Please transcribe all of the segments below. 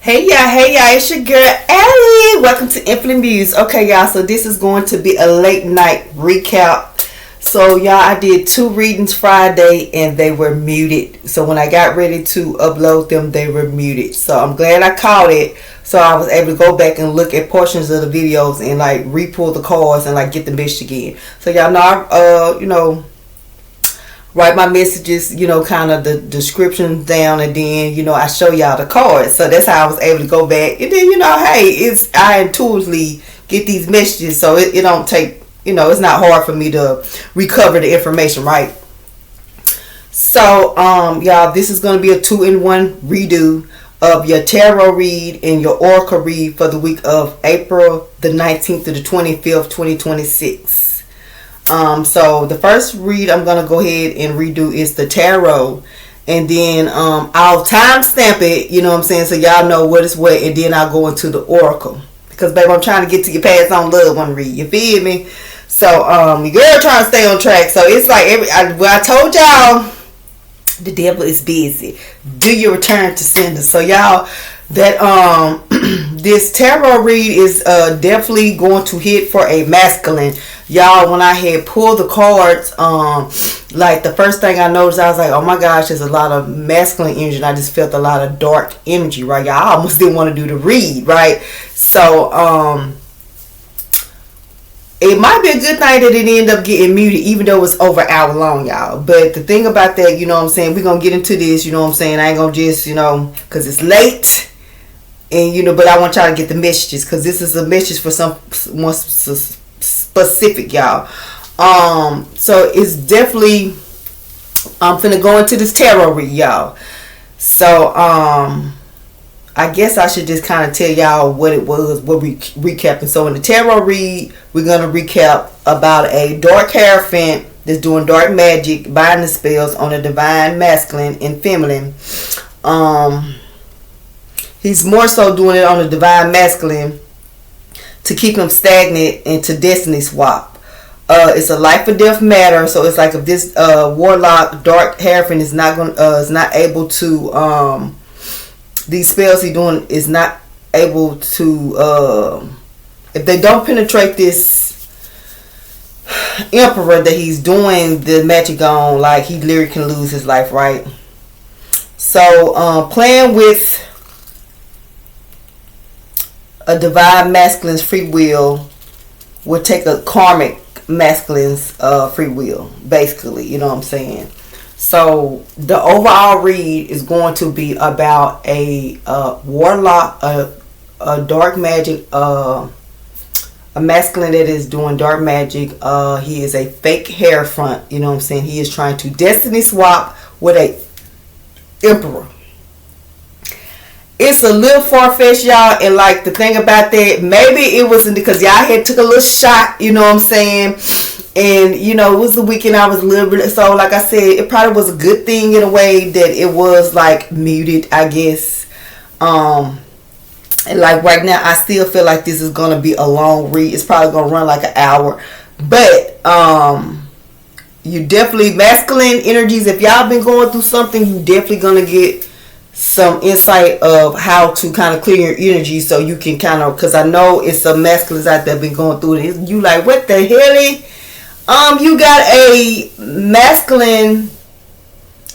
Hey y'all, it's your girl Ellie. Welcome to Infinite Muse. Okay, y'all, so this is going to be a late night recap. So, y'all, I did 2 readings Friday and they were muted. So, when I got ready to upload them, they were muted. So, I'm glad I caught it. So, I was able to go back and look at portions of the videos and like re-pull the cards and like get the message again. So, y'all know, write my messages, kind of the description down, and then, I show y'all the cards. So that's how I was able to go back. And then, hey, I intuitively get these messages, so it don't take, it's not hard for me to recover the information, right? So, y'all, this is going to be a 2-in-1 redo of your tarot read and your oracle read for the week of April the 19th to the 25th, 2026. So the first read I'm going to go ahead and redo is the tarot. And then I'll timestamp it, so y'all know what is what. And then I'll go into the oracle. Because, baby, I'm trying to get to your past on love one read. You feel me? So, your girl trying to stay on track. So, it's like I told y'all, the devil is busy. Do your return to sender. So, y'all, that this tarot read is definitely going to hit for a masculine. Y'all, when I had pulled the cards, like the first thing I noticed, I was like, oh my gosh, there's a lot of masculine energy, and I just felt a lot of dark energy, right? Y'all, I almost didn't want to do the read, right? So, it might be a good thing that it ended up getting muted, even though it was over an hour long, y'all. But the thing about that, we're going to get into this, I ain't going to just, because it's late. And, but I want y'all to get the messages, because this is a message for someone specific, y'all. So it's definitely, I'm finna go into this tarot read, y'all. So, I guess I should just kind of tell y'all what it was, what we recapping. So in the tarot read, we're going to recap about a dark Hierophant that's doing dark magic, binding spells on a divine masculine and feminine. He's more so doing it on the divine masculine to keep him stagnant and to destiny swap. It's a life or death matter. So it's like if this warlock dark Hierophant is not able to these spells he's doing is not able to if they don't penetrate this emperor that he's doing the magic on, like he literally can lose his life, right? So playing with a divine masculine's free will would take a karmic masculine's free will, basically, you know what I'm saying? So the overall read is going to be about a warlock, a dark magic, a masculine that is doing dark magic. He is a fake Hierophant, you know what I'm saying? He is trying to destiny swap with a emperor. It's a little far-fetched, y'all, and like the thing about that, maybe it wasn't because y'all had took a little shot, you know what I'm saying? And, it was the weekend, I was a little bit, so like I said, it probably was a good thing in a way that it was like muted, I guess. And like right now, I still feel like this is going to be a long read. It's probably going to run like an hour. But, you definitely, masculine energies, if y'all been going through something, you definitely going to get some insight of how to kind of clear your energy, so you can kind of, because I know it's some masculines out there been going through it. You like, what the hell? You got a masculine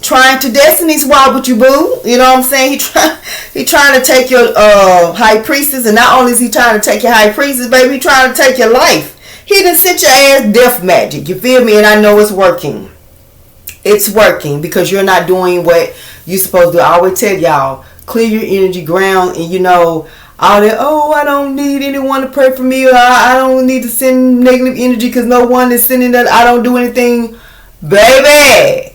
trying to destiny swap with you, boo. You know what I'm saying? He trying to take your high priestess, and not only is he trying to take your high priestess, baby, he trying to take your life. He done sent your ass death magic. You feel me? And I know it's working. It's working because you're not doing what you're supposed to do. I always tell y'all, clear your energy ground, and all that, oh, I don't need anyone to pray for me, or I don't need to send negative energy because no one is sending that. I don't do anything. Baby,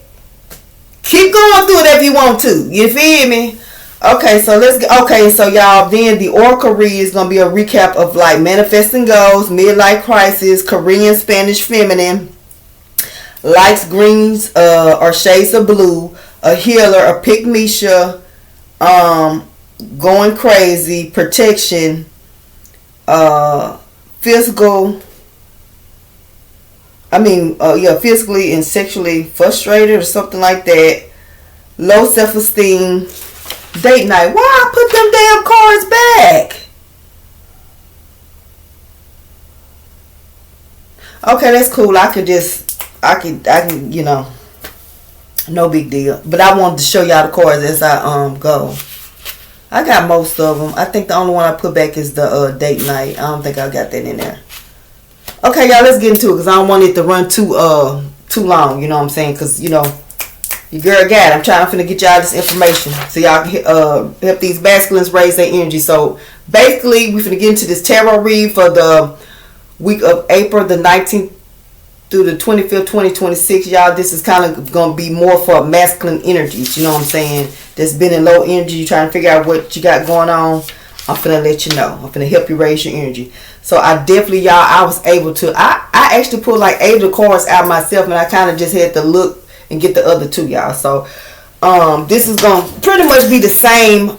keep going through it if you want to. You feel me? Okay, so so y'all, then the oracle read is going to be a recap of like manifesting goals, midlife crisis, Korean, Spanish, feminine, lights, greens, or shades of blue, a healer, a pygmisha, going crazy, protection, physical, physically and sexually frustrated or something like that, low self-esteem, date night. Why I put them damn Okay, that's cool. I can, no big deal. But I wanted to show y'all the cards as I go. I got most of them. I think the only one I put back is the date night. I don't think I got that in there. Okay, y'all, let's get into it because I don't want it to run too long. You know what I'm saying? Because your girl got it. I'm trying to get y'all this information so y'all can help these masculines raise their energy. So basically, we're finna get into this tarot read for the week of April the 19th through the 25th, 2026. Y'all, this is kind of going to be more for masculine energies. You know what I'm saying? That's been in low energy. You trying to figure out what you got going on. I'm finna let you know. I'm finna help you raise your energy. So I definitely, y'all, I was able to. I actually pulled like 8 of the cards out myself, and I kind of just had to look and get the other 2, y'all. So this is gonna pretty much be the same.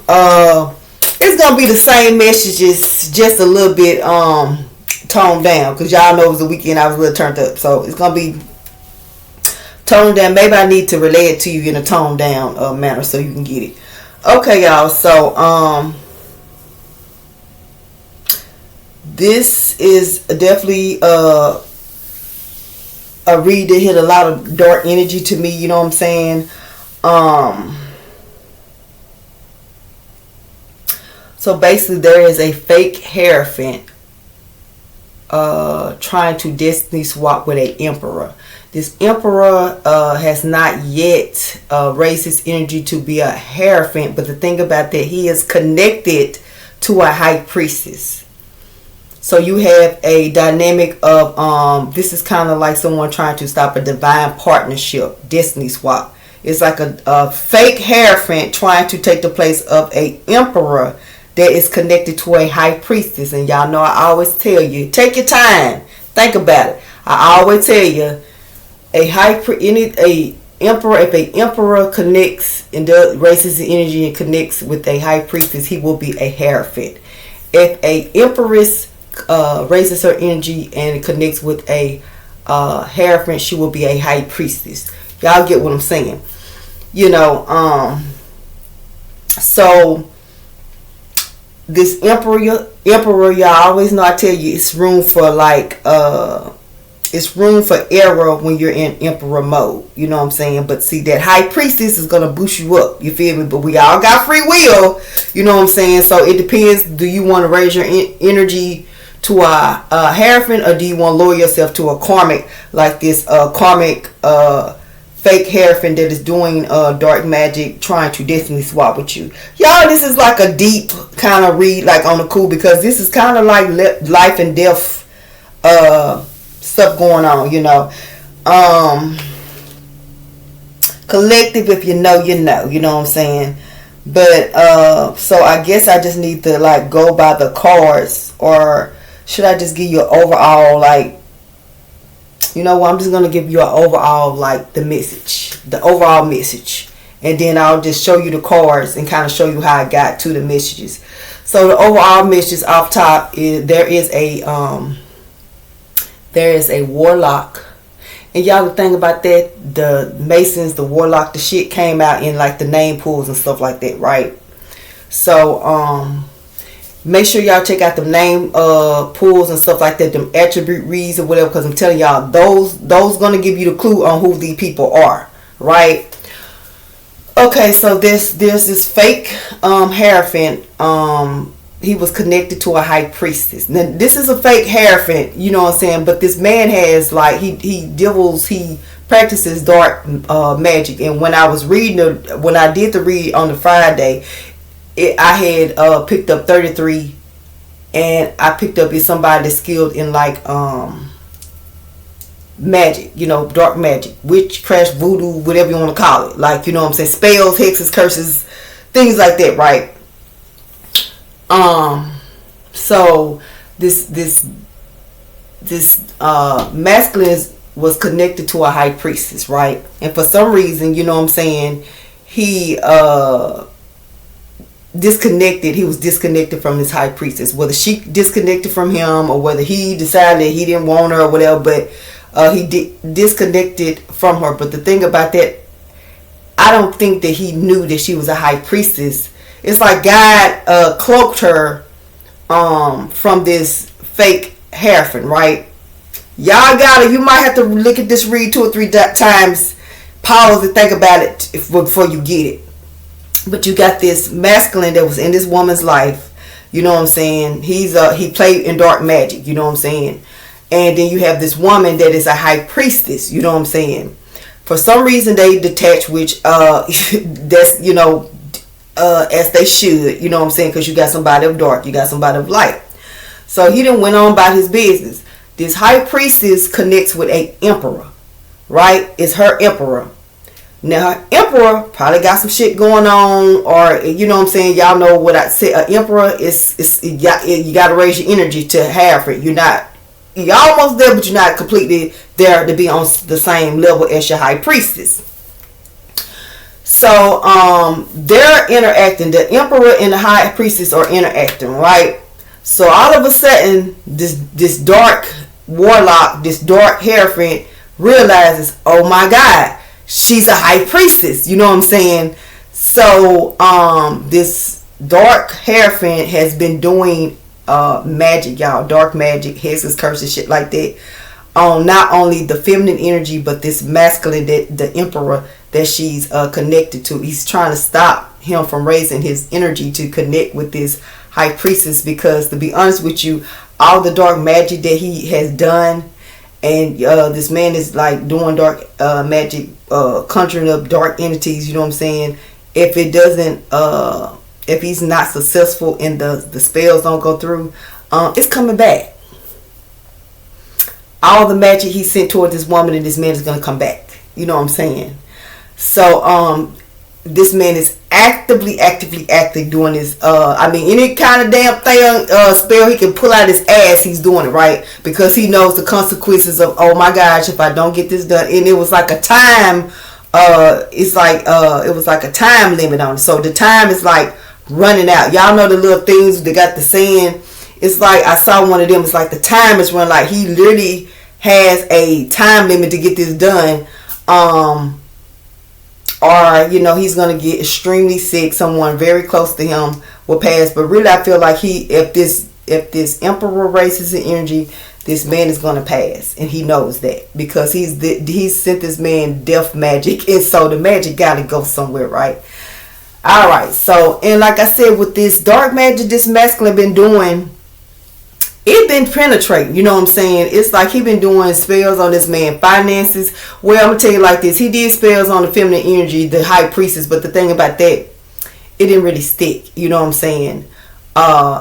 It's gonna be the same messages, just a little bit toned down, because y'all know it was the weekend. I was a little turned up, so it's gonna be toned down. Maybe I need to relay it to you in a toned down manner so you can get it. Okay, y'all. So this is definitely a read that hit a lot of dark energy to me. You know what I'm saying? So basically, there is a fake Hierophant trying to destiny swap with an emperor. This emperor has not yet raised his energy to be a Hierophant, but the thing about that, he is connected to a high priestess. So you have a dynamic of this is kind of like someone trying to stop a divine partnership, destiny swap. It's like a fake Hierophant trying to take the place of a emperor that is connected to a high priestess. And y'all know I always tell you, take your time, think about it. I always tell you, emperor, if a emperor connects and raises the energy and connects with a high priestess, he will be a Hierophant. If a empress raises her energy and connects with a Hierophant, she will be a high priestess. Y'all get what I'm saying? So this emperor, y'all always know, I tell you, it's room for it's room for error when you're in emperor mode. You know what I'm saying? But see, that high priestess is gonna boost you up. You feel me? But we all got free will. You know what I'm saying? So it depends. Do you want to raise your energy to a Hierophant, or do you want to lower yourself to a karmic, like this karmic fake Hierophant that is doing dark magic, trying to destiny swap with you? Y'all, this is like a deep kind of read, like on the cool, because this is kind of like life and death stuff going on, collective. If you know, you know what I'm saying? But so I guess I just need to like go by the cards, or should I just give you an overall, like, I'm just going to give you an overall, like, the overall message. And then I'll just show you the cards and kind of show you how I got to the messages. So the overall message off top is there is a warlock. And y'all, the thing about that, the Masons, the warlock, the shit came out in like the name pools and stuff like that, right? So make sure y'all check out the name pools and stuff like that, them attribute reads or whatever, because I'm telling y'all, those gonna give you the clue on who these people are, right? Okay, so there's this fake Hierophant. He was connected to a high priestess. Now, this is a fake Hierophant, you know what I'm saying? But this man has, like, he practices dark magic. And when I was when I did the read on the Friday, I had picked up 33, and I picked up is somebody that's skilled in like magic, dark magic, witchcraft, voodoo, whatever you want to call it. Like, you know what I'm saying? Spells, hexes, curses, things like that, right? So this masculine was connected to a high priestess, right? And for some reason, you know what I'm saying, he was disconnected from his high priestess, whether she disconnected from him or whether he decided he didn't want her or whatever, but he disconnected from her. But the thing about that, I don't think that he knew that she was a high priestess. It's like God cloaked her from this fake Hierophant, right? Y'all gotta, you might have to look at this read 2 or 3 times, pause and think about it before you get it. But you got this masculine that was in this woman's life. You know what I'm saying? He played in dark magic. You know what I'm saying? And then you have this woman that is a high priestess. You know what I'm saying? For some reason they detach, which that's, you know, as they should. You know what I'm saying? Because you got somebody of dark, you got somebody of light. So he done went on about his business. This high priestess connects with a emperor, right? It's her emperor. Now her emperor probably got some shit going on, or you know what I'm saying. Y'all know what I said. An emperor is you got to raise your energy to have it. You're almost there, but you're not completely there to be on the same level as your high priestess. So they're interacting. The emperor and the high priestess are interacting, right? So all of a sudden, this dark warlock, this dark Hierophant realizes, oh my God, she's a high priestess. You know what I'm saying? So this dark Hierophant has been doing magic, y'all, dark magic, hexes, curses, shit like that, on not only the feminine energy but this masculine, that the emperor that she's connected to. He's trying to stop him from raising his energy to connect with this high priestess, because to be honest with you, all the dark magic that he has done, and this man is like doing dark magic, conjuring up dark entities, you know what I'm saying? If it doesn't if he's not successful and the spells don't go through, it's coming back. All the magic he sent toward this woman and this man is going to come back. You know what I'm saying? So this man is actively doing this. I mean, any kind of damn thing, spell he can pull out his ass, he's doing it, right? Because he knows the consequences of, oh my gosh, if I don't get this done. And it was like a time, it was like a time limit on it. So the time is like running out. Y'all know the little things they got the saying. It's like, I saw one of them, it's like the time is running, like he literally has a time limit to get this done. Or, you know, he's going to get extremely sick. Someone very close to him will pass. But really, I feel like if this emperor raises the energy, this man is going to pass. And he knows that. Because he's sent this man death magic. And so the magic got to go somewhere, right? Alright, so, and like I said, with this dark magic this masculine been doing, it been penetrating, you know what I'm saying? It's like he been doing spells on this man finances. Well, I'm gonna tell you like this, he did spells on the feminine energy, the high priestess, but the thing about that, it didn't really stick, you know what I'm saying?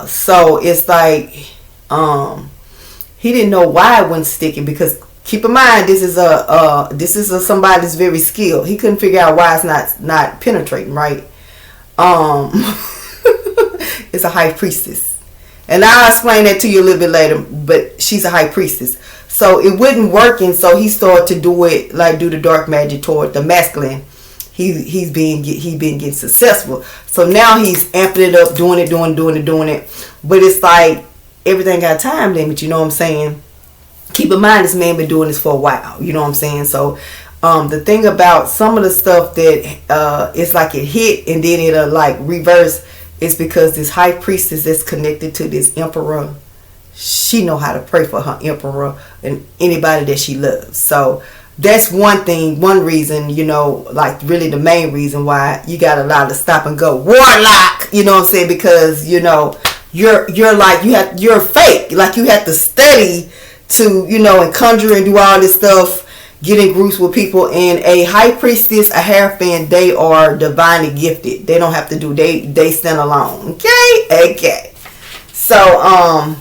So it's like he didn't know why it wasn't sticking, because keep in mind, this is a somebody that's very skilled. He couldn't figure out why it's not penetrating, right? It's a high priestess, and I'll explain that to you a little bit later, but she's a high priestess, so it wasn't working. So he started to do the dark magic toward the masculine. He's been getting successful, so now he's amping it up, doing it, but it's like everything got a time limit, you know what I'm saying? Keep in mind, this man been doing this for a while, you know what I'm saying? So the thing about some of the stuff that it's like it hit and then it'll like reverse, is because this high priestess that's connected to this emperor, she know how to pray for her emperor and anybody that she loves. So that's one thing, one reason, you know, like really the main reason why you got a lot of stop and go warlock, you know what I'm saying? Because, you know, you're like, you're fake, like you have to study to, you know, and conjure and do all this stuff, get in groups with people. And a high priestess, a Hierophant, they are divinely gifted. They don't have to do, they stand alone. Okay. So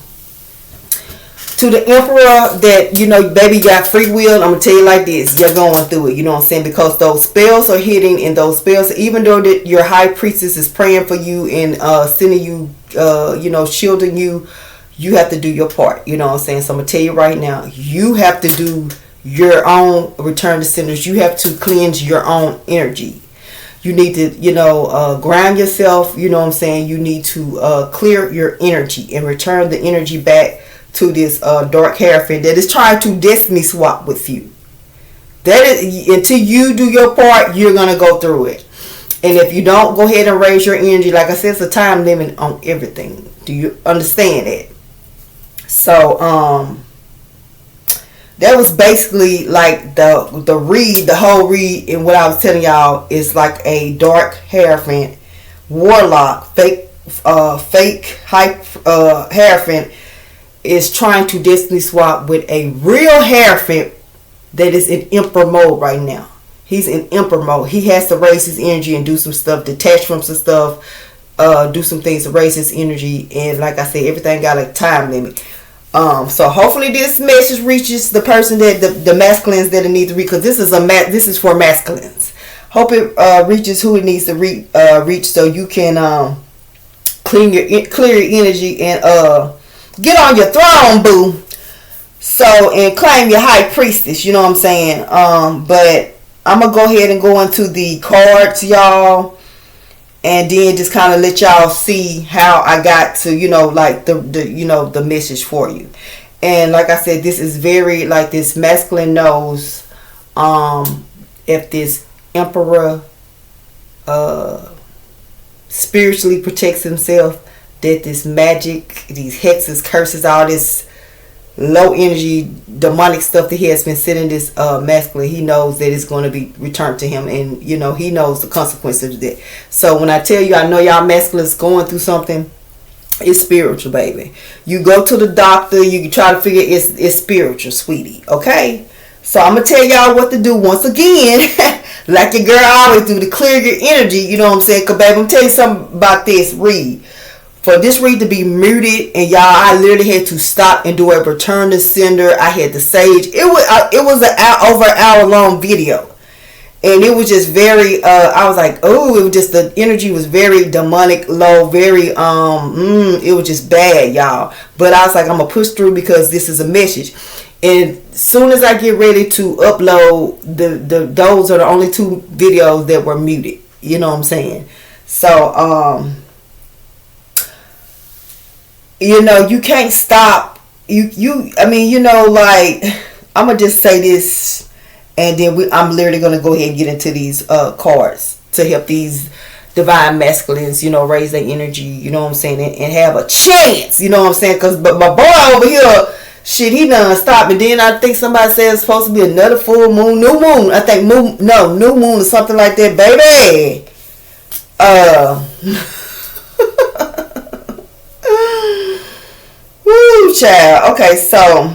to the emperor that, you know, baby got free will, I'm gonna tell you like this, you're going through it, you know what I'm saying? Because those spells are hitting, and those spells, even though that your high priestess is praying for you and sending you, you know, shielding you, you have to do your part, you know what I'm saying? So I'm gonna tell you right now, you have to do your own return to sinners. You have to cleanse your own energy. You need to, you know, ground yourself, you know what I'm saying? You need to clear your energy and return the energy back to this dark Hierophant that is trying to destiny swap with you. That is, until you do your part, you're gonna go through it. And if you don't, go ahead and raise your energy. Like I said, it's a time limit on everything. Do you understand that? So that was basically like the whole read, and what I was telling y'all is like a dark Hierophant warlock, fake hype Hierophant is trying to destiny swap with a real Hierophant that is in Emperor mode right now. He's in Emperor mode. He has to raise his energy and do some stuff, detach from some stuff, do some things to raise his energy, and like I said, everything got a time limit. So hopefully this message reaches the person that the masculines that it needs to reach, because this is for masculines. Hope it reaches who it needs to reach, so you can clear your energy and get on your throne, boo. So, and claim your high priestess. You know what I'm saying? But I'm gonna go ahead and go into the cards, y'all, and then just kind of let y'all see how I got to, like the message for you. And like I said, this is very, like, this masculine knows if this emperor spiritually protects himself, that this magic, these hexes, curses, all this low energy demonic stuff that he has been sending this masculine, he knows that it's going to be returned to him, and he knows the consequences of that. So when I tell you, I know y'all masculines going through something, it's spiritual, baby. You go to the doctor, you can try to figure it's spiritual, sweetie. Okay, so I'm gonna tell y'all what to do once again. Like your girl always do, to clear your energy. You know what I'm saying? Cause baby, I'm telling you something about this read. For this read to be muted, and y'all, I literally had to stop and do a return to sender. I had to sage. It was over an hour long video, and it was just very. I was like, oh, it was just, the energy was very demonic, low, very it was just bad, y'all. But I was like, I'm gonna push through because this is a message. And as soon as I get ready to upload, those are the only 2 videos that were muted. You know what I'm saying? So you can't stop. I mean, like, I'm going to just say this, and then I'm literally going to go ahead and get into these cards to help these divine masculines, raise their energy, you know what I'm saying, and have a chance, you know what I'm saying, because but my boy over here, shit, he done stopped. And then I think somebody said it's supposed to be another full moon, new moon. I think new moon or something like that, baby. Woo, child. Okay, so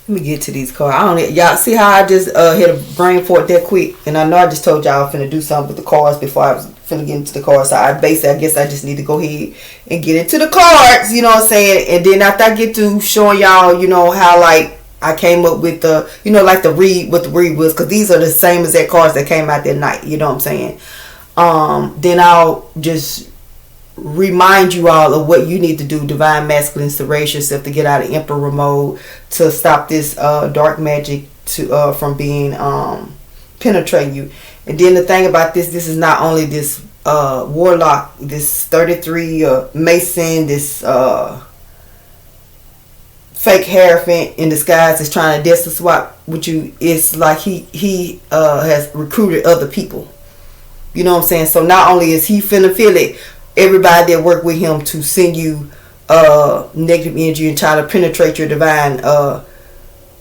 let me get to these cards. Y'all see how I just hit a brain fart that quick? And I know I just told y'all I'm finna do something with the cards before I was finna get into the cards. So I guess I just need to go ahead and get into the cards, you know what I'm saying? And then after I get to showing y'all, how, like, I came up with the, like the read, what the read was, because these are the same as that cards that came out that night, you know what I'm saying? Then I'll just remind you all of what you need to do, divine masculines, to raise yourself, to get out of emperor mode, to stop this dark magic from being penetrating you. And then the thing about this is not only this warlock, this 33 mason, this fake Hierophant in disguise is trying to destiny swap with you. It's like he has recruited other people, you know what I'm saying? So not only is he finna feel it, everybody that work with him to send you negative energy and try to penetrate your divine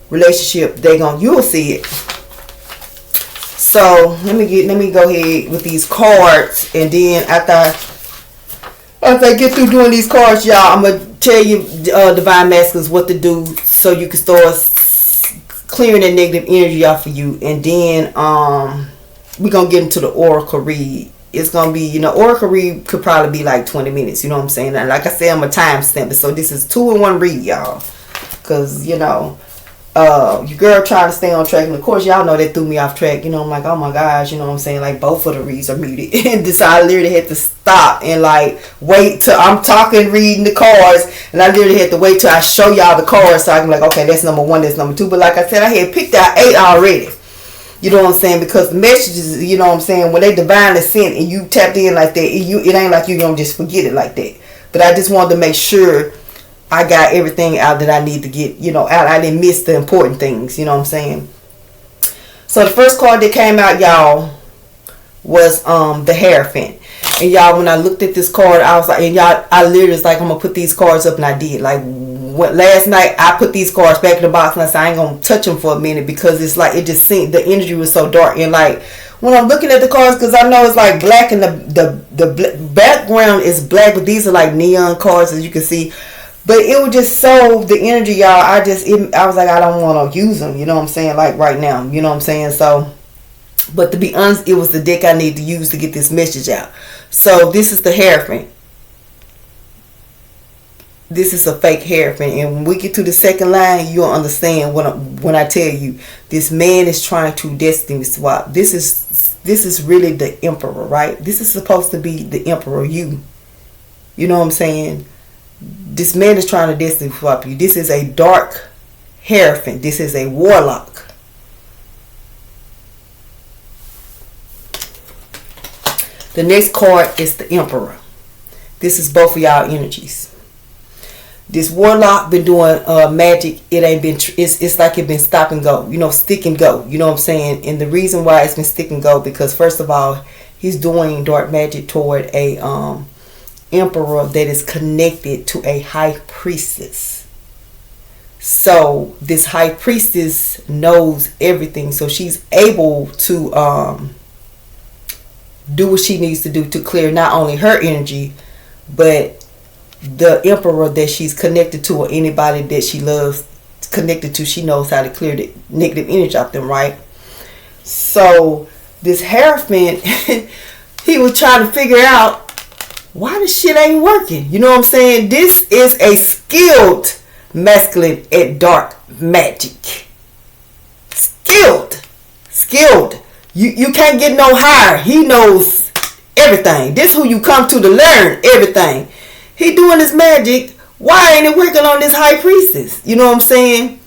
relationship, you'll see it. So let me go ahead with these cards, and then after I get through doing these cards, y'all, I'm gonna tell you divine masculines what to do so you can start clearing that negative energy off of you. And then we're gonna get into the oracle read. It's gonna be, oracle read could probably be like 20 minutes, you know what I'm saying? And like I said, I'm a time stamp it, so this is 2-in-1 read, y'all, because your girl trying to stay on track, and of course y'all know that threw me off track. I'm like, oh my gosh, you know what I'm saying, like both of the reads are muted. And this, I literally had to stop and like wait till I'm talking, reading the cards, and I literally had to wait till I show y'all the cards so I can be like, okay, that's number 1, that's number 2. But like I said, I had picked out 8 already, you know what I'm saying, because the messages, you know what I'm saying, when they divinely sent and you tapped in like that, it ain't like you don't just forget it like that. But I just wanted to make sure I got everything out that I need to get, out. I didn't miss the important things, you know what I'm saying. So the first card that came out, y'all, was the Hierophant. And y'all, when I looked at this card, I was like, and y'all, I literally was like, I'm gonna put these cards up, and I did. Like, last night I put these cards back in the box and I said I ain't gonna touch them for a minute because it's like it just seemed the energy was so dark. And like when I'm looking at the cards, because I know it's like black and the background is black, but these are like neon cards as you can see. But it was just so the energy, y'all. I was like, I don't want to use them. You know what I'm saying? Like right now, you know what I'm saying? So, but to be honest, it was the deck I need to use to get this message out. So this is the Hierophant. This is a fake Hierophant, and when we get to the second line, you'll understand when I tell you this man is trying to destiny swap. This is really the Emperor, right? This is supposed to be the Emperor, you. You know what I'm saying? This man is trying to destiny swap you. This is a dark Hierophant. This is a warlock. The next card is the Emperor. This is both of y'all energies. This warlock been doing magic. It ain't been. It's like it been stop and go. You know, stick and go. You know what I'm saying? And the reason why it's been stick and go because first of all, he's doing dark magic toward a emperor that is connected to a high priestess. So this high priestess knows everything, so she's able to do what she needs to do to clear not only her energy but the emperor that she's connected to or anybody that she loves connected to. She knows how to clear the negative energy off them, right? So this Hierophant he was trying to figure out why this shit ain't working. You know what I'm saying? This is a skilled masculine at dark magic. Skilled. You can't get no higher. He knows everything. This who you come to learn everything. He doing his magic. Why ain't it working on this high priestess? You know what I'm saying?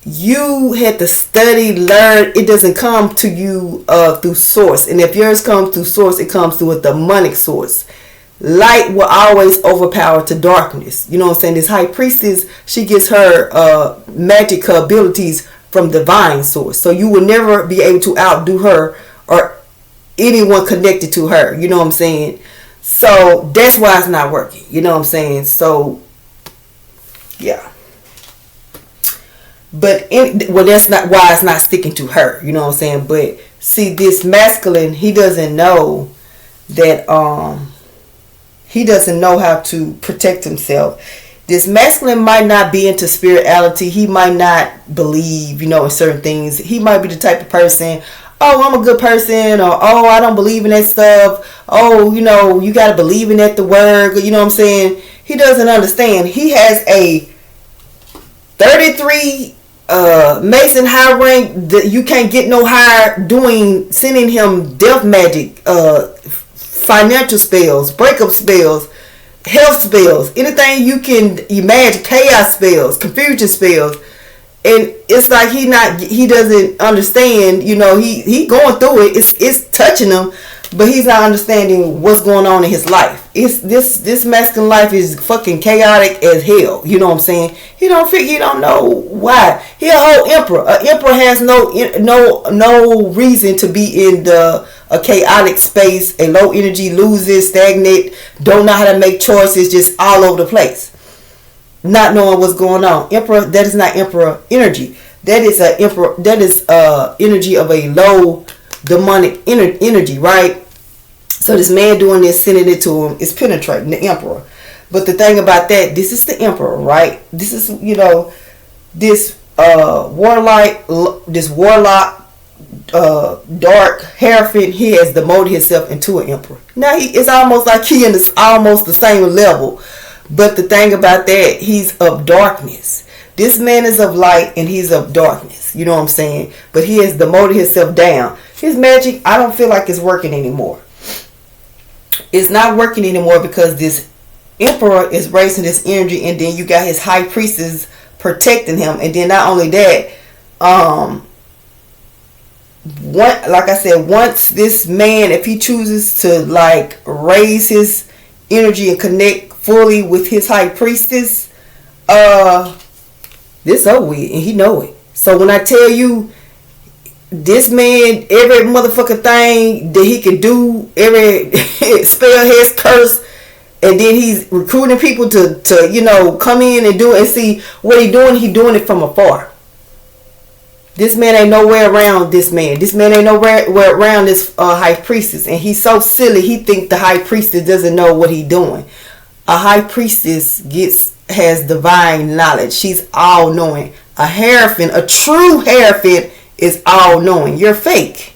You had to study, learn. It doesn't come to you through source. And if yours comes through source, it comes through a demonic source. Light will always overpower to darkness. You know what I'm saying? This high priestess, she gets her magic, her abilities from divine source. So you will never be able to outdo her or anyone connected to her. You know what I'm saying? So that's why it's not working. You know what I'm saying? So, yeah. But that's not why it's not sticking to her. You know what I'm saying? But see, this masculine, he doesn't know that he doesn't know how to protect himself. This masculine might not be into spirituality. He might not believe, in certain things. He might be the type of person, oh, I'm a good person, or oh, I don't believe in that stuff. Oh, you got to believe in that the word. You know what I'm saying? He doesn't understand. He has a 33 Mason high rank that you can't get no higher sending him death magic, financial spells, breakup spells, health spells, anything you can imagine, chaos spells, confusion spells. And it's like he doesn't understand, he going through it. It's touching him, but he's not understanding what's going on in his life. This masculine life is fucking chaotic as hell. You know what I'm saying? He don't know why. He a whole emperor. An emperor has no reason to be in a chaotic space, a low energy, loses, stagnant, don't know how to make choices, just all over the place. Not knowing what's going on. Emperor, that is not emperor energy. That is energy of a low demonic energy, right? So this man doing this, sending it to him, is penetrating the emperor. But the thing about that, this is the emperor, right? This is, this warlock, dark Hierophant, he has demoted himself into an emperor. Now it's almost like he in almost the same level. But the thing about that, he's of darkness. This man is of light and he's of darkness. You know what I'm saying? But he has demoted himself down. His magic, I don't feel like it's working anymore. It's not working anymore because this emperor is raising this energy, and then you got his high priestess protecting him. And then not only that, like I said, once this man, if he chooses to raise his energy and connect fully with his high priestess, this over with, and he know it. So when I tell you, this man, every motherfucking thing that he can do, every spell, his curse, And then he's recruiting people to come in and do it, and see what he doing it from afar. This man ain't nowhere around this man. This man ain't nowhere around this high priestess. And he's so silly, he think the high priestess doesn't know what he doing. A high priestess has divine knowledge. She's all knowing. A Hierophant, a true Hierophant, is all knowing. You're fake.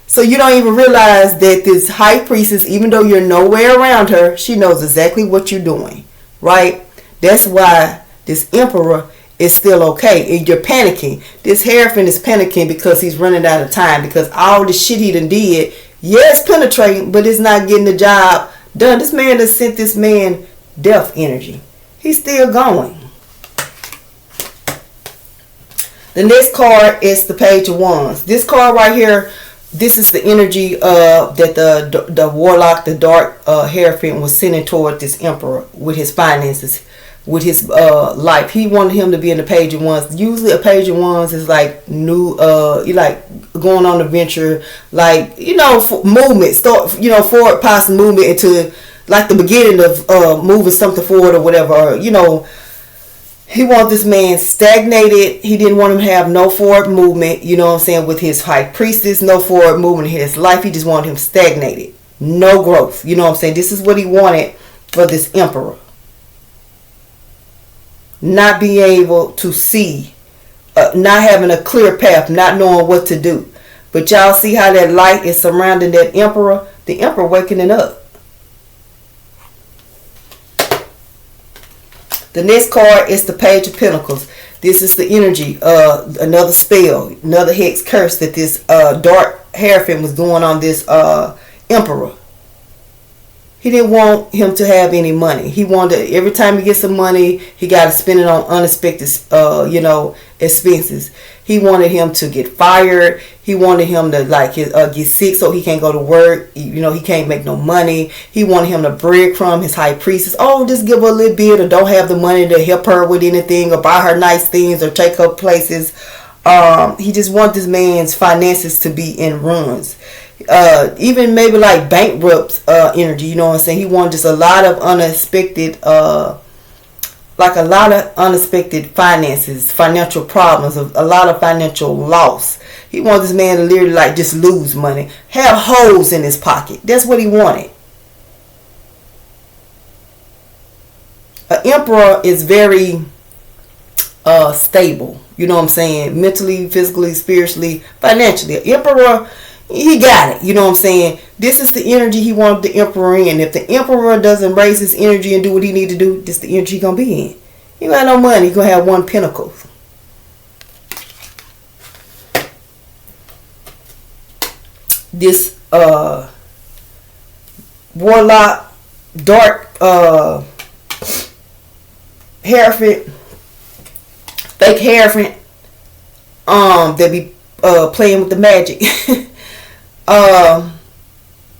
So you don't even realize that this high priestess, even though you're nowhere around her, she knows exactly what you're doing. Right? That's why this emperor is still okay. And you're panicking. This Hierophant is panicking because he's running out of time. Because all the shit he done did, it's penetrating, but it's not getting the job done. This man has sent this man death energy. He's still going. The next card is the Page of Wands. This card right here, this is the energy that the warlock, the dark Hierophant, was sending toward this emperor with his finances, with his life. He wanted him to be in the Page of Wands. Usually a Page of Wands is like new, like going on a venture, like, movement, forward positive movement into like the beginning of moving something forward or whatever, or, he wanted this man stagnated. He didn't want him to have no forward movement, with his high priestess, no forward movement in his life. He just wanted him stagnated. No growth. This is what he wanted for this emperor. Not being able to see, not having a clear path, not knowing what to do. But y'all see how that light is surrounding that emperor? The emperor waking it up. The next card is the Page of Pentacles. This is the energy, another spell, another hex curse that this dark Hierophant was doing on this emperor. He didn't want him to have any money. He wanted, every time he gets some money, he got to spend it on unexpected, expenses. He wanted him to get fired. He wanted him to get sick so he can't go to work. He can't make no money. He wanted him to breadcrumb his high priestess. Oh, just give her a little bit, or don't have the money to help her with anything, or buy her nice things, or take her places. He just want this man's finances to be in ruins. Even maybe like bankrupt energy. He wanted just a lot of unexpected unexpected finances, financial problems, a lot of financial loss. He wanted this man to literally just lose money, have holes in his pocket. That's what he wanted. An emperor is very stable, mentally, physically, spiritually, financially. An emperor, he got it, This is the energy he wanted the emperor in. If the emperor doesn't raise his energy and do what he need to do, this is the energy he gonna be in. He got no money, he gonna have one pentacle. This warlock, dark Hierophant, fake Hierophant, that be playing with the magic.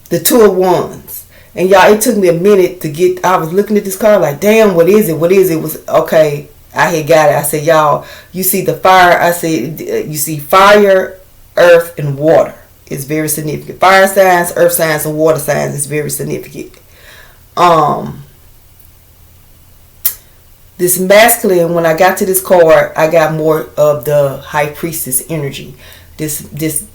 The Two of Wands. And y'all, it took me a minute to get, I was looking at this card like, damn, what is it? It was, okay, I had got it. I said, y'all, you see the fire. I said, you see fire, earth, and water. It's very significant. Fire signs, earth signs, and water signs is very significant. This masculine, when I got to this card, I got more of the high priestess energy. This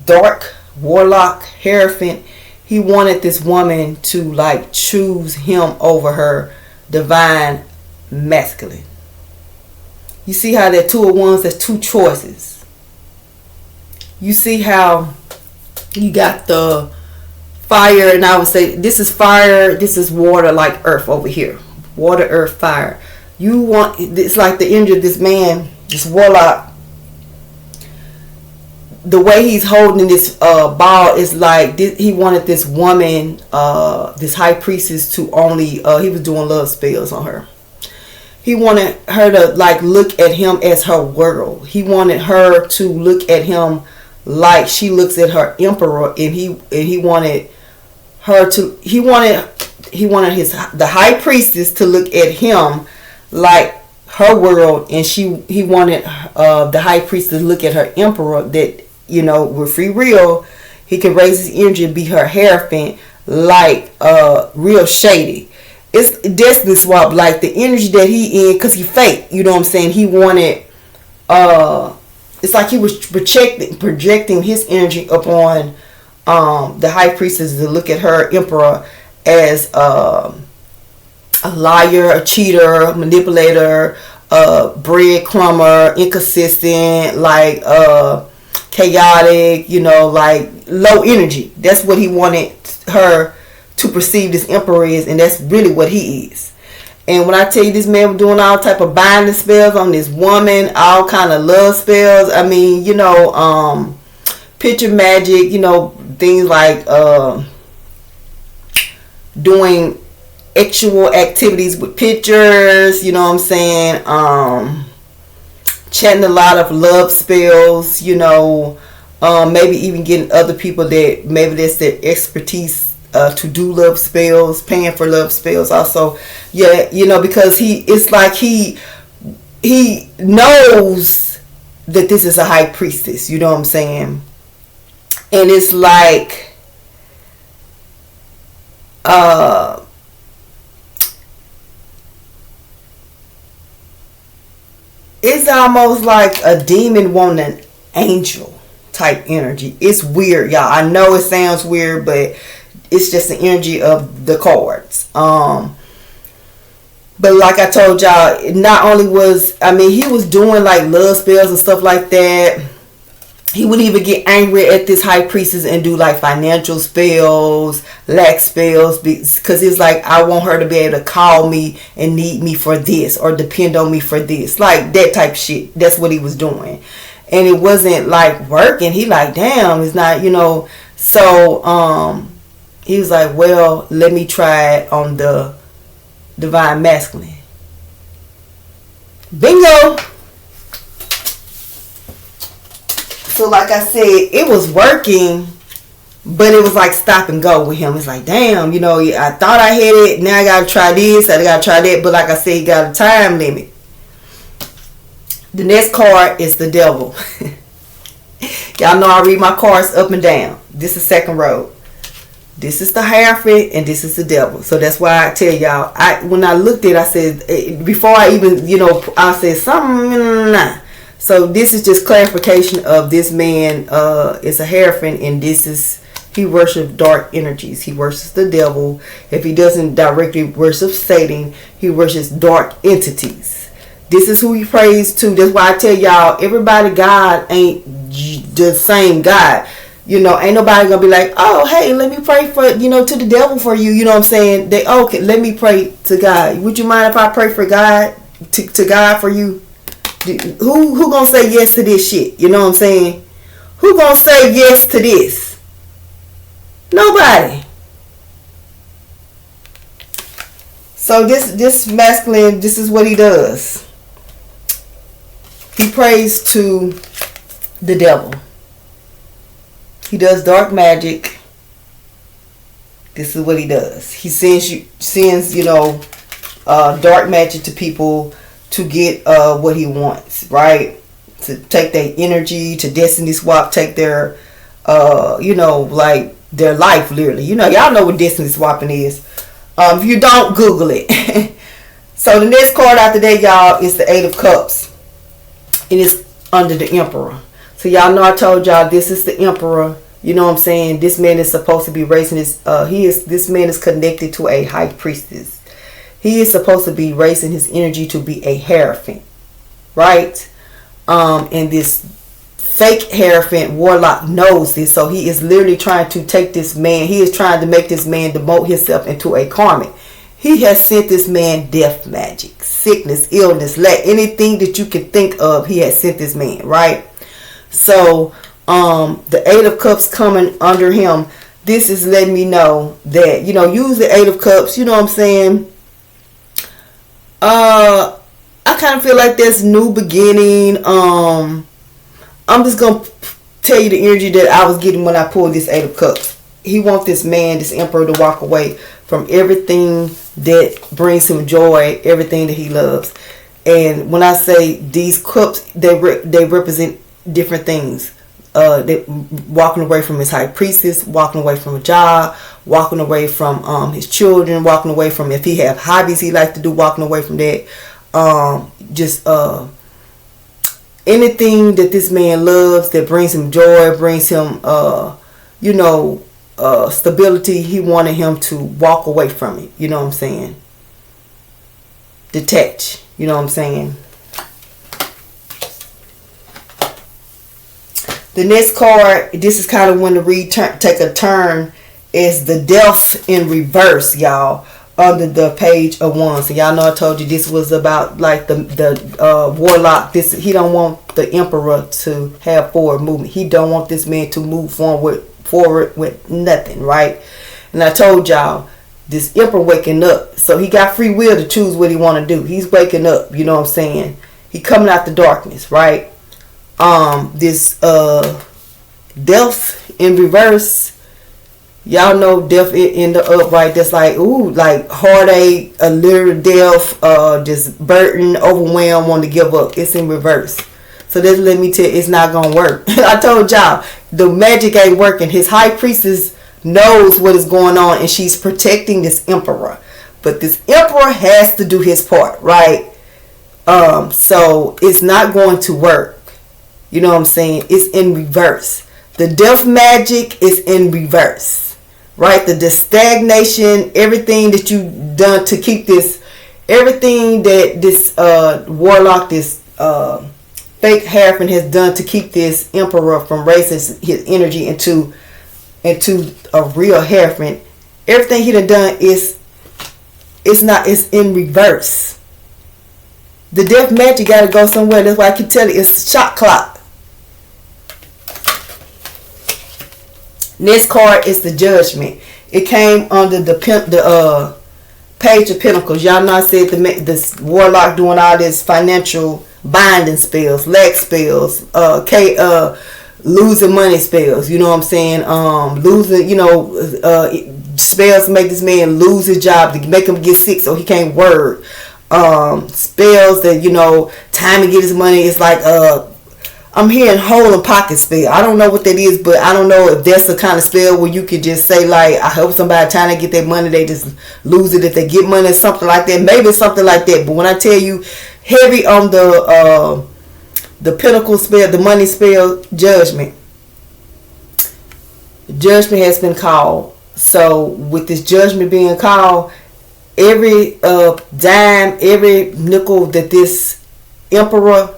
dark warlock Hierophant, he wanted this woman to choose him over her divine masculine. You see how that Two of Wands, there's two choices. You see how you got the fire, and I would say this is fire, this is water, like earth over here. Water, earth, fire. You want, it's like the energy of this man, this warlock. The way he's holding this ball is like this, he wanted this woman, this high priestess, to only he was doing love spells on her. He wanted her to look at him as her world. He wanted her to look at him like she looks at her emperor, and he wanted her to he wanted the high priestess to look at him like her world, and he wanted the high priestess to look at her emperor, that with free will, he could raise his energy and be her Hierophant, real shady. it's destiny swap, like the energy that he in, because he fake, you know what I'm saying? He wanted, it's like he was projecting his energy upon the high priestess to look at her emperor as a liar, a cheater, a manipulator, a breadcrumber, inconsistent, like chaotic, you know, like low energy. That's what he wanted her to perceive this emperor is, and that's really what he is. And when I tell you, this man was doing all type of binding spells on this woman, all kind of love spells. I mean, you know, picture magic, you know, things like doing actual activities with pictures, you know what I'm saying? Chatting a lot of love spells, you know, maybe even getting other people that maybe that's their expertise to do love spells, paying for love spells also. Yeah, you know, because it's like he knows that this is a high priestess, you know what I'm saying? And it's like it's almost like a demon wanting an angel type energy. It's weird, y'all. I know it sounds weird, but it's just the energy of the cards. But like I told y'all, not only was, I mean, he was doing like love spells and stuff like that. He would even get angry at this high priestess and do like financial spells, lack spells, because it's like, I want her to be able to call me and need me for this or depend on me for this, like that type of shit. That's what he was doing, and it wasn't like working. He like, damn, it's not, you know. So he was like, well, let me try it on the divine masculine. Bingo. So like I said, it was working, but it was like stop and go with him. It's like, damn, you know, I thought I had it. Now I got to try this. I got to try that. But like I said, he got a time limit. The next card is the devil. Y'all know I read my cards up and down. This is second row. This is the Hierophant and this is the devil. So that's why I tell y'all, when I looked at it, I said, before I even, you know, I said something, nah. So this is just clarification of this man is a Hierophant, and this is, he worships dark energies. He worships the devil. If he doesn't directly worship Satan, he worships dark entities. This is who he prays to. That's why I tell y'all, everybody God ain't the same God. You know, ain't nobody gonna be like, oh, hey, let me pray for, you know, to the devil for you. You know what I'm saying? Okay, let me pray to God. Would you mind if I pray for God, to God for you? Who gonna say yes to this shit? You know what I'm saying? Who gonna say yes to this? Nobody. So this masculine, this is what he does. He prays to the devil. He does dark magic. This is what he does. He sends you know, dark magic to people to get what he wants, right? To take their energy, to destiny swap, take their, you know, like their life, literally. You know, y'all know what destiny swapping is. If you don't, Google it. So the next card after that, y'all, is the Eight of Cups. And it's under the Emperor. So y'all know I told y'all this is the Emperor. You know what I'm saying? This man is supposed to be raising his, this man is connected to a high priestess. He is supposed to be raising his energy to be a Hierophant, right? And this fake Hierophant warlock knows this, so he is literally trying to take this man. He is trying to make this man demote himself into a karmic. He has sent this man death magic, sickness, illness, anything that you can think of. He has sent this man, right? So the Eight of Cups coming under him. This is letting me know that, you know, use the Eight of Cups. You know what I'm saying? I kind of feel like there's new beginning. I'm just gonna tell you the energy that I was getting when I pulled this Eight of Cups. He wants this man, this emperor, to walk away from everything that brings him joy, everything that he loves. And when I say these cups, they represent different things. walking away from his high priestess, walking away from a job, walking away from his children, walking away from, if he have hobbies he likes to do, walking away from that. Just anything that this man loves that brings him joy, brings him stability, he wanted him to walk away from it. You know what I'm saying? Detach. You know what I'm saying? The next card, this is kind of when the read take a turn, is the Death in reverse, y'all, under the Page of Wands. So y'all know I told you this was about like the warlock. He don't want the Emperor to have forward movement. He don't want this man to move forward with nothing, right? And I told y'all, this Emperor waking up, so he got free will to choose what he want to do. He's waking up, you know what I'm saying? He coming out the darkness, right? This Death in reverse, y'all know death in the upright. That's like, ooh, like heartache, a little death, just burden, overwhelmed, want to give up. It's in reverse. So this let me tell you, it's not gonna work. I told y'all, the magic ain't working. His high priestess knows what is going on, and she's protecting this Emperor. But this Emperor has to do his part, right? So it's not going to work. You know what I'm saying? It's in reverse. The death magic is in reverse, right? The stagnation, everything that you've done to keep this, everything that this warlock, this fake Hierophant has done to keep this Emperor from raising his energy into a real Hierophant, everything he done is in reverse. The death magic got to go somewhere. That's why I can tell you it's shot clock. Next card is the Judgment. It came under the Page of Pentacles. Y'all know I said this warlock doing all this financial binding spells, lack spells, losing money spells. You know what I'm saying? Losing, spells to make this man lose his job, to make him get sick so he can't work. Spells that, time to get his money. It's like I'm hearing hole in pocket spell. I don't know what that is, but I don't know if that's the kind of spell where you could just say, like, I hope somebody trying to get their money, they just lose it if they get money, something like that. Maybe it's something like that. But when I tell you heavy on the Pentacle spell, the money spell, Judgment. Judgment has been called. So with this judgment being called, every dime, every nickel that this Emperor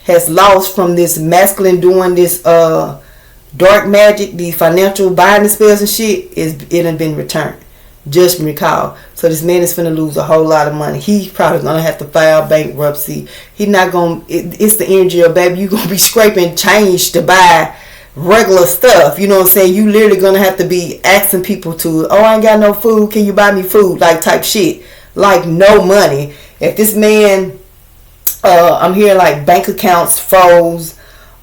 has lost from this masculine doing this dark magic, these financial binding spells and shit, it has been returned. Judgment call. So this man is finna lose a whole lot of money. He's probably gonna have to file bankruptcy. He not gonna. It's the energy of, baby, you gonna be scraping change to buy regular stuff. You know what I'm saying? You literally gonna have to be asking people to, oh, I ain't got no food, can you buy me food? Like type shit. Like no money. If this man, I'm hearing like bank accounts froze,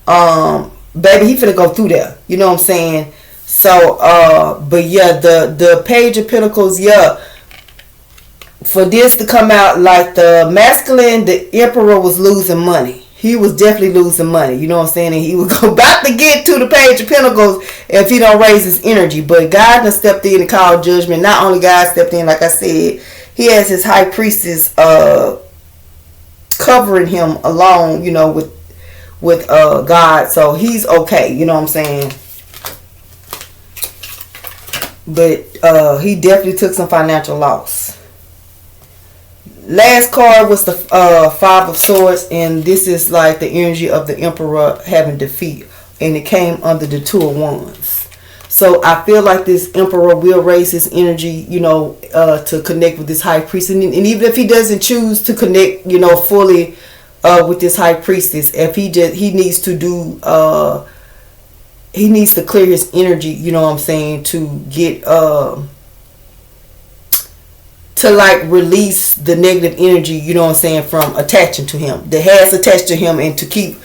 baby, he finna go through there. You know what I'm saying? So, but yeah, the Page of Pentacles, yeah, for this to come out, like the masculine, the Emperor was losing money. He was definitely losing money. You know what I'm saying? And he was about to get to the Page of Pentacles if he don't raise his energy. But God done stepped in and called judgment. Not only God stepped in, like I said, he has his high priestess covering him along, with God. So he's okay. You know what I'm saying? But he definitely took some financial loss. Last card was the Five of Swords, and this is like the energy of the Emperor having defeat, and it came under the Two of Wands. So I feel like this Emperor will raise his energy, to connect with this high priest, and even if he doesn't choose to connect, fully with this high priestess, if he needs to do, he needs to clear his energy, you know what I'm saying, to get to like release the negative energy, you know what I'm saying, from attaching to him, that has attached to him, and to keep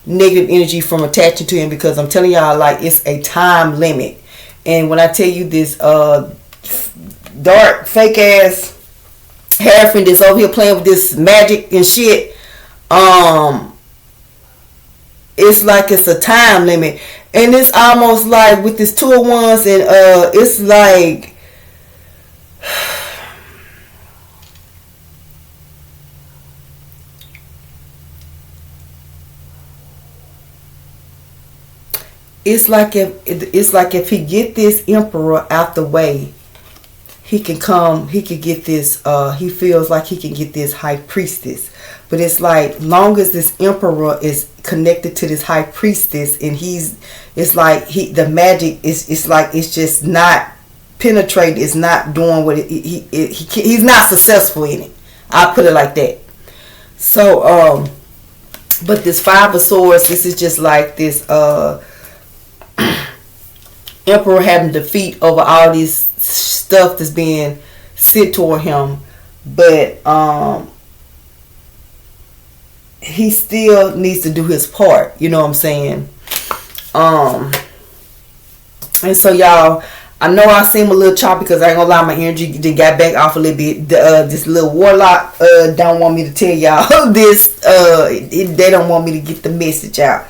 negative energy from attaching to him, because I'm telling y'all, like, it's a time limit. And when I tell you this dark fake ass Hierophant that's over here playing with this magic and shit, it's like it's a time limit. And it's almost like with this 2 of Wands, and it's like if he get this Emperor out the way, he can come. He could get this. He feels like he can get this High Priestess. But it's like, long as this Emperor is connected to this High Priestess, and it's like the magic it's like it's just not penetrating. It's not doing what he's not successful in it. I'll put it like that. So, but this 5 of Swords, this is just like this Emperor having defeat over all this stuff that's being sent toward him, but he still needs to do his part, you know what I'm saying? And so y'all, I know I seem a little choppy because I ain't gonna lie, my energy then got back off a little bit. This little warlock don't want me to tell y'all this. They don't want me to get the message out.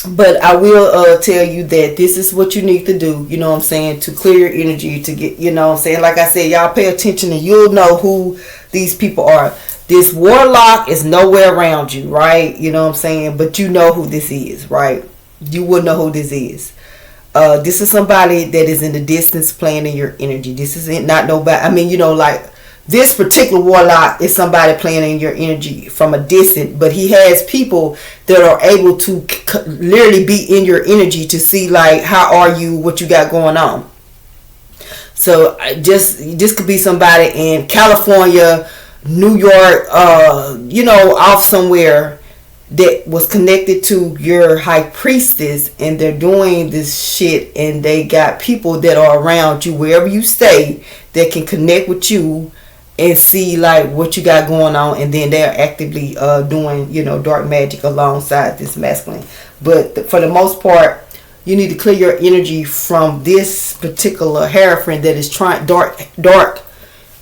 But I will tell you that this is what you need to do, you know what I'm saying, to clear your energy, to get, you know what I'm saying. Like I said, y'all pay attention and you'll know who these people are. This warlock is nowhere around you, right? You know what I'm saying? But you know who this is, right? You will know who this is. This is somebody that is in the distance playing in your energy. This isn't not nobody. I mean, you know, like this particular warlock is somebody playing in your energy from a distance, but he has people that are able to literally be in your energy to see like how are you, what you got going on. So this could be somebody in California, New York, you know, off somewhere that was connected to your High Priestess, and they're doing this shit, and they got people that are around you wherever you stay that can connect with you and see like what you got going on, and then they're actively doing, you know, dark magic alongside this masculine. But for the most part, you need to clear your energy from this particular Hierophant that is trying dark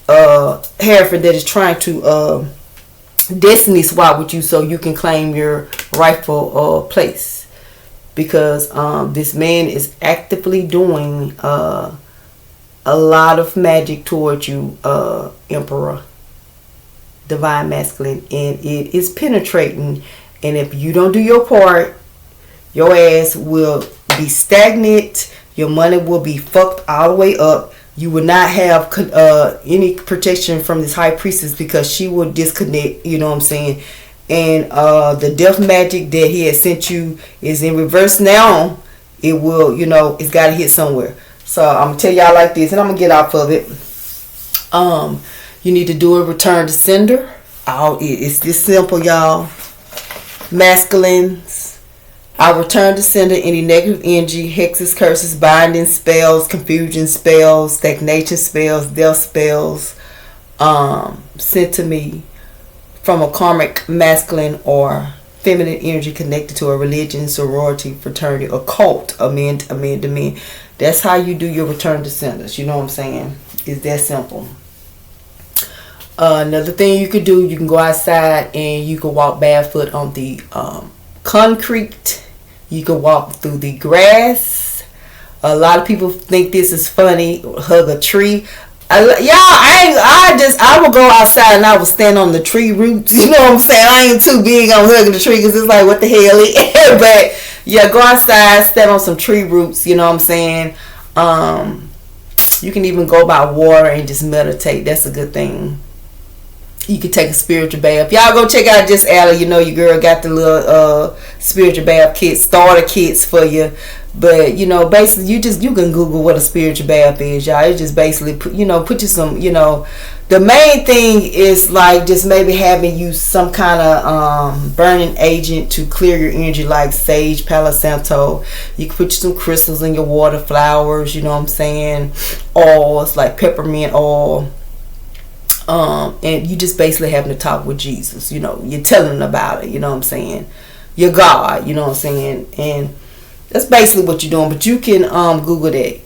Hierophant that is trying to destiny swap with you so you can claim your rightful place, because this man is actively doing a lot of magic towards you, Emperor, Divine Masculine, and it is penetrating. And if you don't do your part, your ass will be stagnant. Your money will be fucked all the way up. You will not have any protection from this High Priestess, because she will disconnect, you know what I'm saying? And the death magic that he has sent you is in reverse now. It will, you know, it's got to hit somewhere. So I'm going to tell y'all like this, and I'm going to get off of it. You need to do a return to sender. It's this simple, y'all. Masculines, I return to sender any negative energy, hexes, curses, binding spells, confusion spells, stagnation spells, death spells sent to me from a karmic masculine or feminine energy connected to a religion, sorority, fraternity, or cult, a man to men. That's how you do your return to senders. You know what I'm saying? It's that simple. Another thing you could do, you can go outside and you can walk barefoot on the concrete. You can walk through the grass. A lot of people think this is funny. Hug a tree. I would go outside and I would stand on the tree roots. You know what I'm saying? I ain't too big on hugging the tree because it's like, what the hell? But yeah, go outside, stand on some tree roots. You know what I'm saying? You can even go by water and just meditate. That's a good thing. You can take a spiritual bath. Y'all go check out Just Allie. You know your girl got the little spiritual bath kits, starter kits for you. But you know, basically, you can Google what a spiritual bath is, y'all. It's just basically put you some, you know. The main thing is like just maybe having you some kind of burning agent to clear your energy, like sage, Palo Santo. You can put some crystals in your water, flowers. You know what I'm saying? Oils like peppermint oil. And you just basically having to talk with Jesus. You know, you're telling him about it. You know what I'm saying? Your God. You know what I'm saying? And that's basically what you're doing. But you can Google that.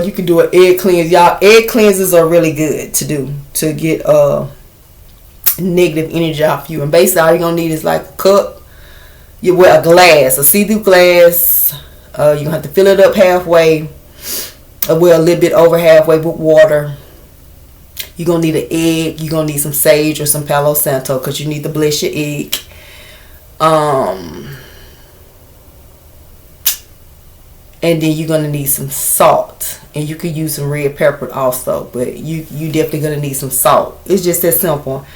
You can do an egg cleanse. Y'all, egg cleanses are really good to do to get negative energy off you. And basically all you're going to need is like a cup. You wear a glass, a see-through glass. You're going to have to fill it up halfway. Well, a little bit over halfway with water. You're going to need an egg. You're going to need some sage or some Palo Santo because you need to bless your egg. And then you're going to need some salt. And you could use some red pepper also. But you definitely going to need some salt. It's just that simple.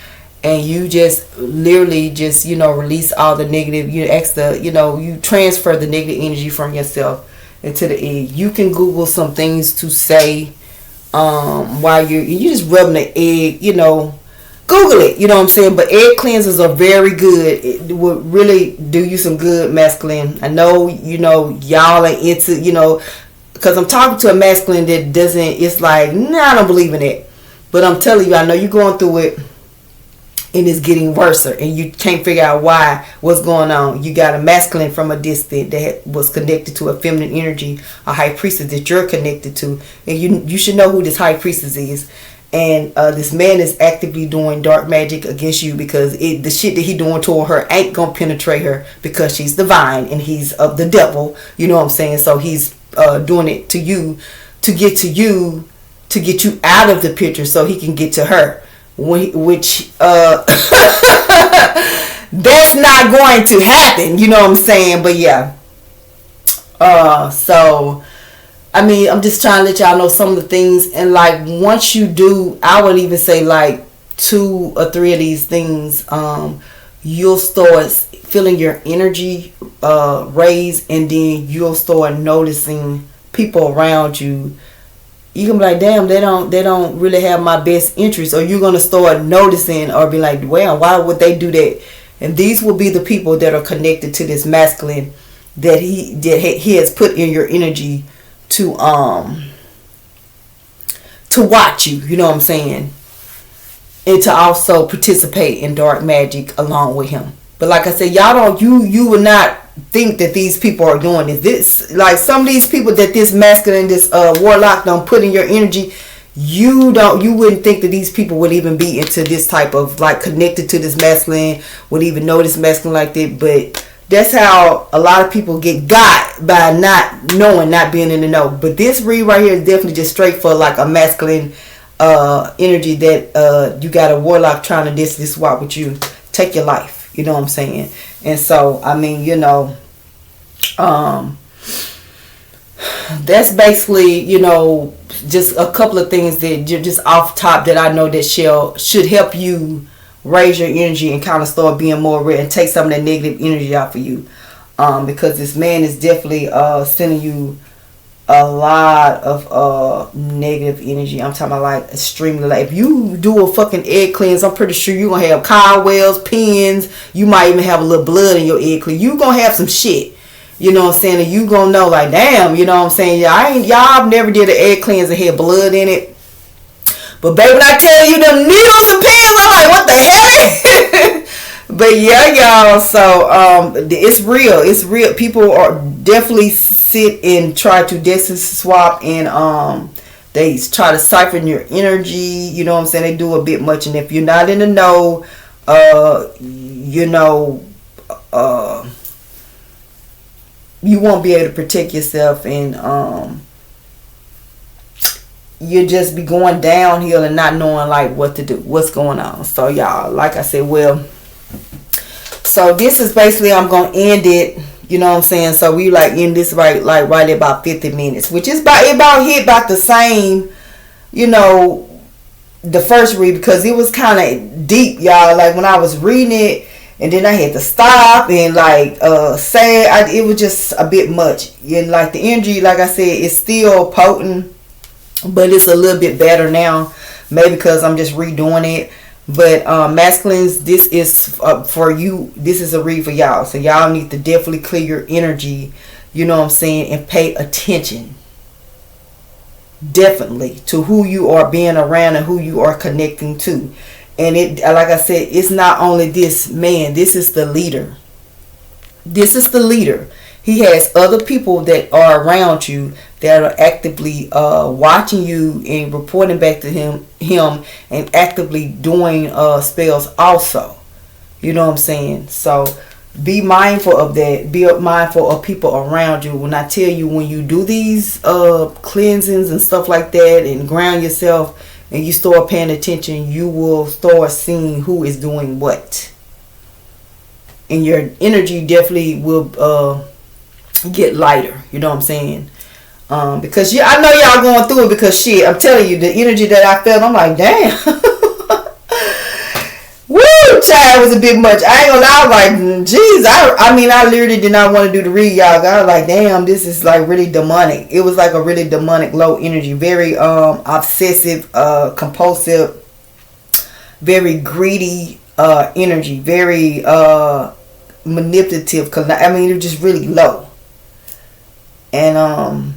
And you just literally just, release all the negative. You you transfer the negative energy from yourself into the egg. You can Google some things to say while you just rubbing the egg, Google it, you know what I'm saying? But egg cleansers are very good. It would really do you some good, masculine. I know, y'all are into, because I'm talking to a masculine that doesn't, it's like, nah, I don't believe in it. But I'm telling you, I know you're going through it and it's getting worse and you can't figure out what's going on. You got a masculine from a distance that was connected to a feminine energy, a high priestess that you're connected to. And you should know who this high priestess is. And this man is actively doing dark magic against you because the shit that he doing to her ain't gonna penetrate her because she's divine and he's of the devil. You know what I'm saying? So he's doing it to you to get you out of the picture so he can get to her. Which that's not going to happen. You know what I'm saying? But yeah. So I mean, I'm just trying to let y'all know some of the things. And like, once you do, I would even say like 2 or 3 of these things, you'll start feeling your energy raise, and then you'll start noticing people around you. You can be like, damn, they don't really have my best interest. Or you're going to start noticing or be like, well, why would they do that? And these will be the people that are connected to this masculine that he has put in your energy to watch you, you know what I'm saying, and to also participate in dark magic along with him. But like I said, y'all you would not think that these people are doing this. Like some of these people that this masculine, this warlock don't put in your energy, you wouldn't think that these people would even be into this type of, like, connected to this masculine, would even know this masculine like that. But that's how a lot of people get got, by not knowing, not being in the know. But this read right here is definitely just straight for like a masculine energy that you got a warlock trying to distance swap with you, take your life. You know what I'm saying? And so, I mean, that's basically, just a couple of things that you're just off top that I know that should help you raise your energy and kind of start being more real and take some of that negative energy out for you, because this man is definitely sending you a lot of negative energy. I'm talking about like extremely, like if you do a fucking egg cleanse, I'm pretty sure you're gonna have cobwebs, pins, you might even have a little blood in your egg cleanse. You gonna have some shit, you know what I'm saying, and you gonna know like, damn, you know what I'm saying, y'all never did an egg cleanse and had blood in it. But baby, when I tell you them needles and pins, I'm like, what the hell? But yeah, y'all, so it's real. It's real. People are definitely sit and try to distance swap, and they try to siphon your energy. You know what I'm saying? They do a bit much, and if you're not in the know, you won't be able to protect yourself, and you'll just be going downhill and not knowing like what to do, what's going on. So y'all, like I said, so this is basically, I'm gonna end it, you know what I'm saying. So we like end this right at about 50 minutes, which is about hit about the same, the first read, because it was kind of deep, y'all. Like when I was reading it, and then I had to stop and like say it was just a bit much. And like the energy, like I said, is still potent, but it's a little bit better now, maybe because I'm just redoing it. But masculines, this is for you. This is a read for y'all. So y'all need to definitely clear your energy, you know what I'm saying, and pay attention definitely to who you are being around and who you are connecting to. And it, like I said, it's not only this man. This is the leader. This is the leader. He has other people that are around you that are actively watching you and reporting back to him and actively doing spells also. You know what I'm saying? So Be mindful of that. Be mindful of people around you. When I tell you, when you do these cleansings and stuff like that, and ground yourself, and you start paying attention, you will start seeing who is doing what, and your energy definitely will get lighter. You know what I'm saying? Because I know y'all going through it, because shit, I'm telling you, the energy that I felt, I'm like, damn. Woo, child, was a bit much. I ain't gonna lie, I was like, geez, I mean, I literally did not want to do the read, y'all. I was like, damn, this is like really demonic. It was like a really demonic, low energy, very obsessive, compulsive, very greedy energy, very manipulative. I mean, it was just really low. And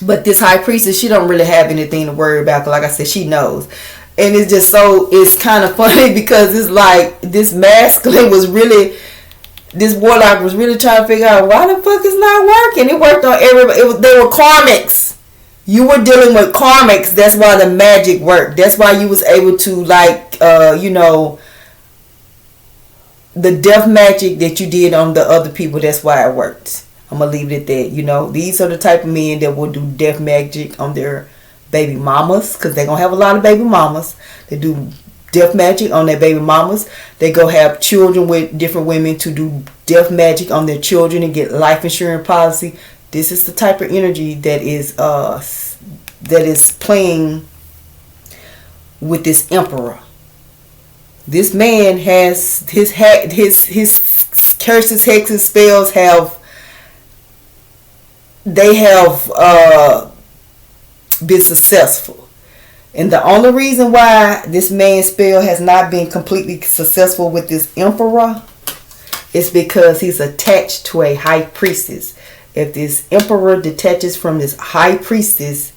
but this high priestess, she don't really have anything to worry about. 'Cause like I said, she knows. And it's just it's kind of funny, because it's like this masculine was really, this warlock was really trying to figure out why the fuck it's not working. It worked on everybody. They were karmics. You were dealing with karmics. That's why the magic worked. That's why you was able to, like, the death magic that you did on the other people. That's why it worked. I'm going to leave it at that. These are the type of men that will do death magic on their baby mamas, because they're going to have a lot of baby mamas. They do death magic on their baby mamas. They go have children with different women to do death magic on their children and get life insurance policy. This is the type of energy that is playing with this emperor. This man has his curses, hexes, spells have been successful. And the only reason why this man's spell has not been completely successful with this emperor is because he's attached to a high priestess. If this emperor detaches from this high priestess,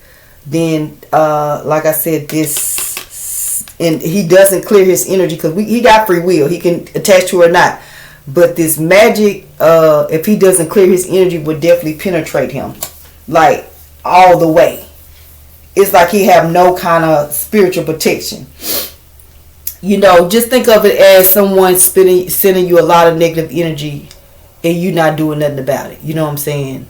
then like I said, and he doesn't clear his energy, because he got free will. He can attach to her or not. But this magic, if he doesn't clear his energy, would definitely penetrate him, like, all the way. It's like he have no kind of spiritual protection. Just think of it as someone sending you a lot of negative energy, and you not doing nothing about it. You know what I'm saying?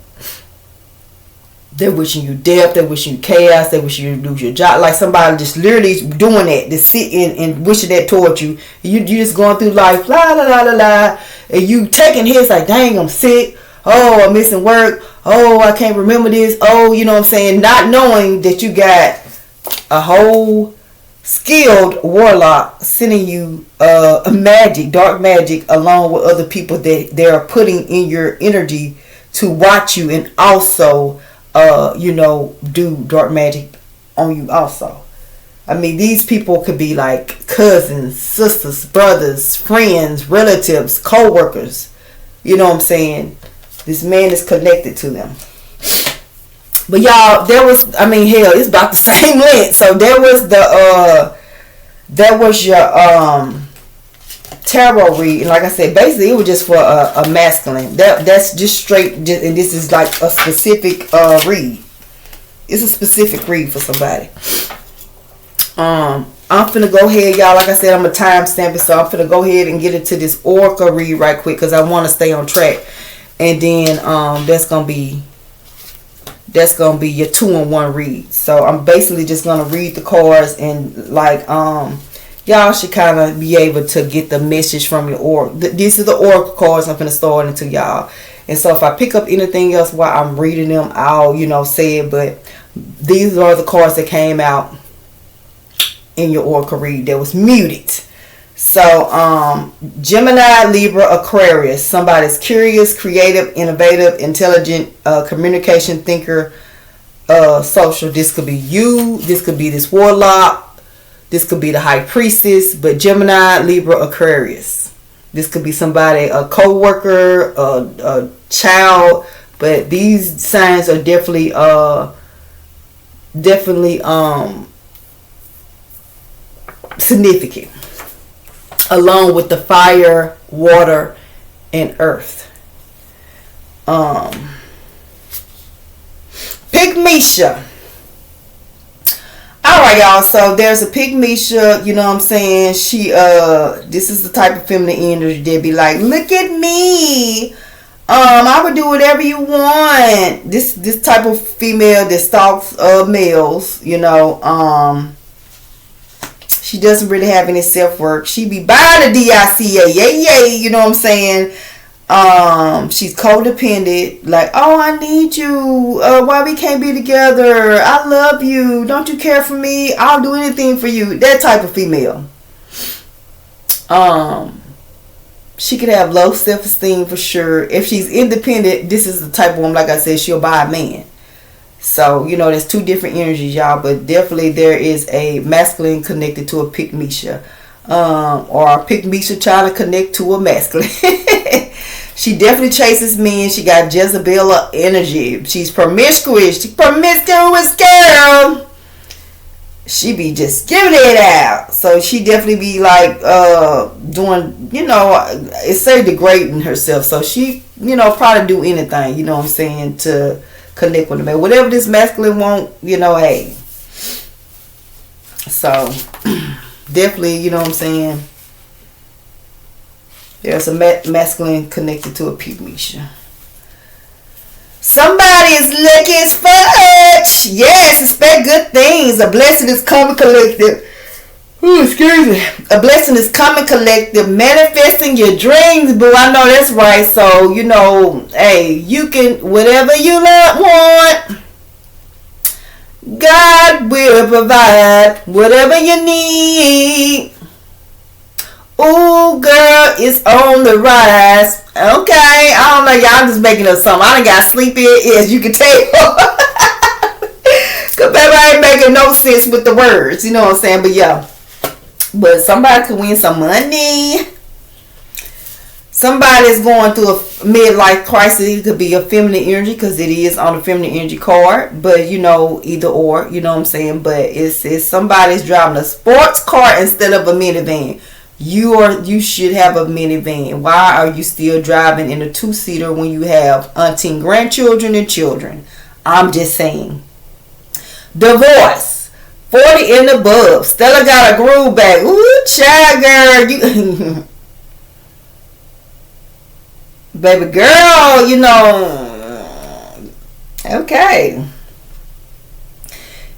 They're wishing you death. They're wishing you chaos. They're wishing you lose your job. Like somebody just literally doing that. Just sitting and wishing that towards you. You just going through life, la la la la la, and you taking hits like, dang, I'm sick. Oh, I'm missing work. Oh, I can't remember this. Oh, you know what I'm saying? Not knowing that you got a whole skilled warlock sending you magic, dark magic, along with other people that they are putting in your energy to watch you, and also do dark magic on you also. I mean, these people could be like cousins, sisters, brothers, friends, relatives, co-workers. You know what I'm saying? This man is connected to them. But y'all, it's about the same length. So there was your tarot read. And like I said, basically it was just for a masculine. That's just straight, and this is like a specific read. It's a specific read for somebody. I'm finna go ahead, y'all. Like I said, I'm a timestamp it, so I'm finna go ahead and get into this oracle read right quick, because I want to stay on track. And then that's gonna be your 2-in-1 read. So I'm basically just gonna read the cards, and like y'all should kind of be able to get the message from your oracle. These are the oracle cards I'm gonna start into y'all. And so if I pick up anything else while I'm reading them, I'll say it. But these are the cards that came out in your oracle read that was muted. So Gemini, Libra, Aquarius. Somebody's curious, creative, innovative, intelligent, communication thinker, social. This could be you. This could be this warlock. This could be the high priestess. But Gemini, Libra, Aquarius. This could be somebody, a co-worker, a child. But these signs are definitely significant, along with the fire, water, and earth. Pygmesia. Alright, Alright, y'all, so there's a pygmisha, you know what I'm saying? She this is the type of feminine energy that be like, look at me. I would do whatever you want. This type of female that stalks males, you know, she doesn't really have any self-worth. She be buying the DICA, yay, you know what I'm saying? She's codependent, like, oh, I need you, why we can't be together, I love you, don't you care for me, I'll do anything for you, that type of female. She could have low self-esteem for sure. If she's independent, this is the type of woman, like I said, she'll buy a man. So, you know, there's two different energies, y'all, but definitely there is a masculine connected to a pygmisha, or a pygmisha trying to connect to a masculine. She definitely chases men. She got Jezebel energy. She's promiscuous. She's promiscuous girl. She be just giving it out. So she definitely be like doing, you know, it say degrading herself. So she, you know, probably do anything, you know what I'm saying, to connect with a man. Whatever this masculine want, you know, hey. So definitely, you know what I'm saying, there's a masculine connected to a pygmisha. Somebody is lucky as fudge. Yes, expect good things. A blessing is coming collective. Ooh, excuse me. A blessing is coming collective. Manifesting your dreams, boo. I know that's right. So, you know, hey, you can, whatever you want, God will provide whatever you need. Ooh, girl, it's on the rise. Okay, I don't know, y'all just making up something. I done got sleepy, as you can tell. Cause baby, I ain't making no sense with the words, you know what I'm saying? But yeah, but somebody could win some money. Somebody's going through a midlife crisis. It could be a feminine energy, because it is on the feminine energy card. But you know, either or, you know what I'm saying? But it's somebody's driving a sports car instead of a minivan. You should have a minivan. Why are you still driving in a 2-seater when you have umpteen grandchildren and children? I'm just saying. Divorce. 40 and above. Stella got a groove back. Ooh, child girl. You baby girl, you know. Okay.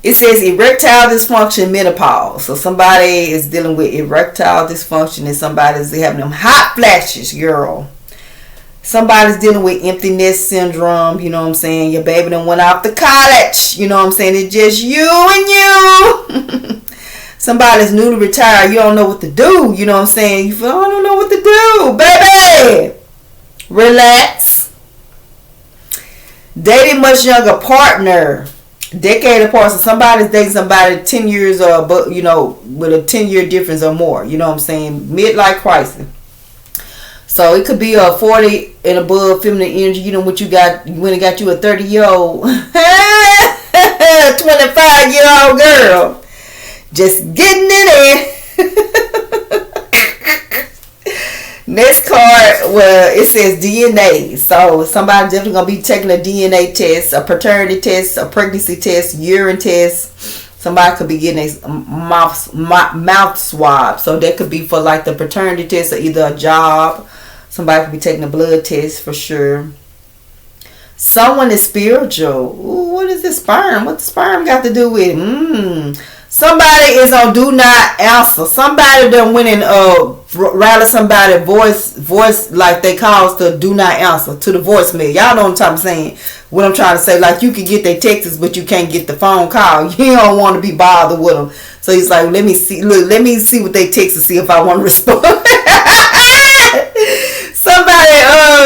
It says erectile dysfunction, menopause. So somebody is dealing with erectile dysfunction, and somebody's having them hot flashes, girl. Somebody's dealing with empty nest syndrome, you know what I'm saying? Your baby done went off to college, you know what I'm saying? It's just you and you. Somebody's newly retired, you don't know what to do, you know what I'm saying? You feel, I don't know what to do, baby. Relax. Dating much younger partner. Decade apart. So somebody's dating somebody 10 years or but you know, with a 10-year difference or more, you know what I'm saying? Midlife crisis. So it could be a 40 and above feminine energy. You know what you got, you went and got you a 30-year-old 25-year-old girl just getting it in. Next card, well, it says DNA. So somebody's definitely going to be taking a DNA test, a paternity test, a pregnancy test, urine test. Somebody could be getting a mouth swab. So that could be for like the paternity test, or either a job. Somebody could be taking a blood test for sure. Someone is spiritual. Ooh, what is this sperm? What the sperm got to do with it? Somebody is on do not answer. Somebody done went and rather somebody voice like they calls the do not answer to the voicemail. Y'all know what I'm saying. What I'm trying to say, like you can get their texts, but you can't get the phone call. You don't want to be bothered with them. So he's like, let me see what they text to see if I want to respond. Somebody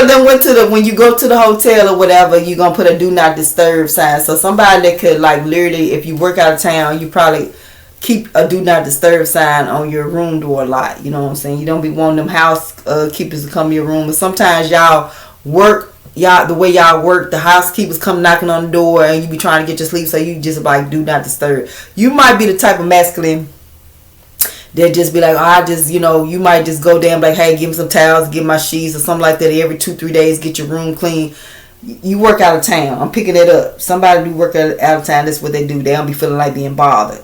then went to when you go to the hotel or whatever, you're gonna put a do not disturb sign. So somebody that could like literally, if you work out of town, you probably keep a do not disturb sign on your room door a lot. You know what I'm saying? You don't be wanting them housekeepers to come to your room. And sometimes the way y'all work, the housekeepers come knocking on the door and you be trying to get your sleep, so you just like do not disturb. You might be the type of masculine that just be like, you might just go down like, hey, give me some towels, give my sheets or something like that every 2-3 days, get your room clean. You work out of town. I'm picking it up. Somebody do work out of town. That's what they do. They don't be feeling like being bothered.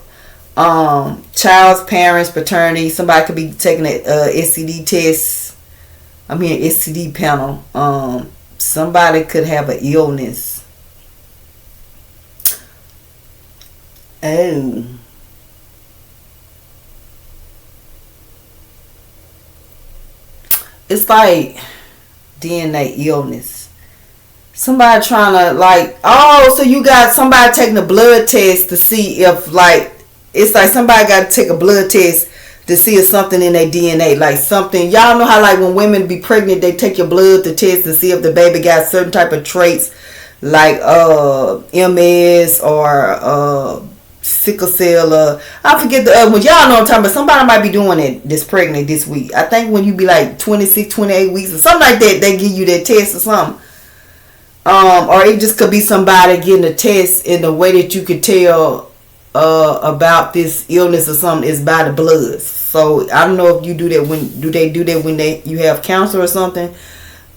child's parents, paternity. Somebody could be taking a STD test. STD panel. Somebody could have an illness. Oh. It's like DNA illness. Somebody trying to so you got somebody taking a blood test to see if it's like somebody got to take a blood test to see if something in their DNA, like something. Y'all know how when women be pregnant, they take your blood to test to see if the baby got certain type of traits, like MS or sickle cell, or I forget the other ones. Y'all know what I'm talking about. Somebody might be doing it this pregnant this week. I think when you be 26, 28 weeks or something like that, they give you that test or something. Or it just could be somebody getting a test, in the way that you could tell about this illness or something is by the blood. So I don't know if you do that they do that when you have cancer or something.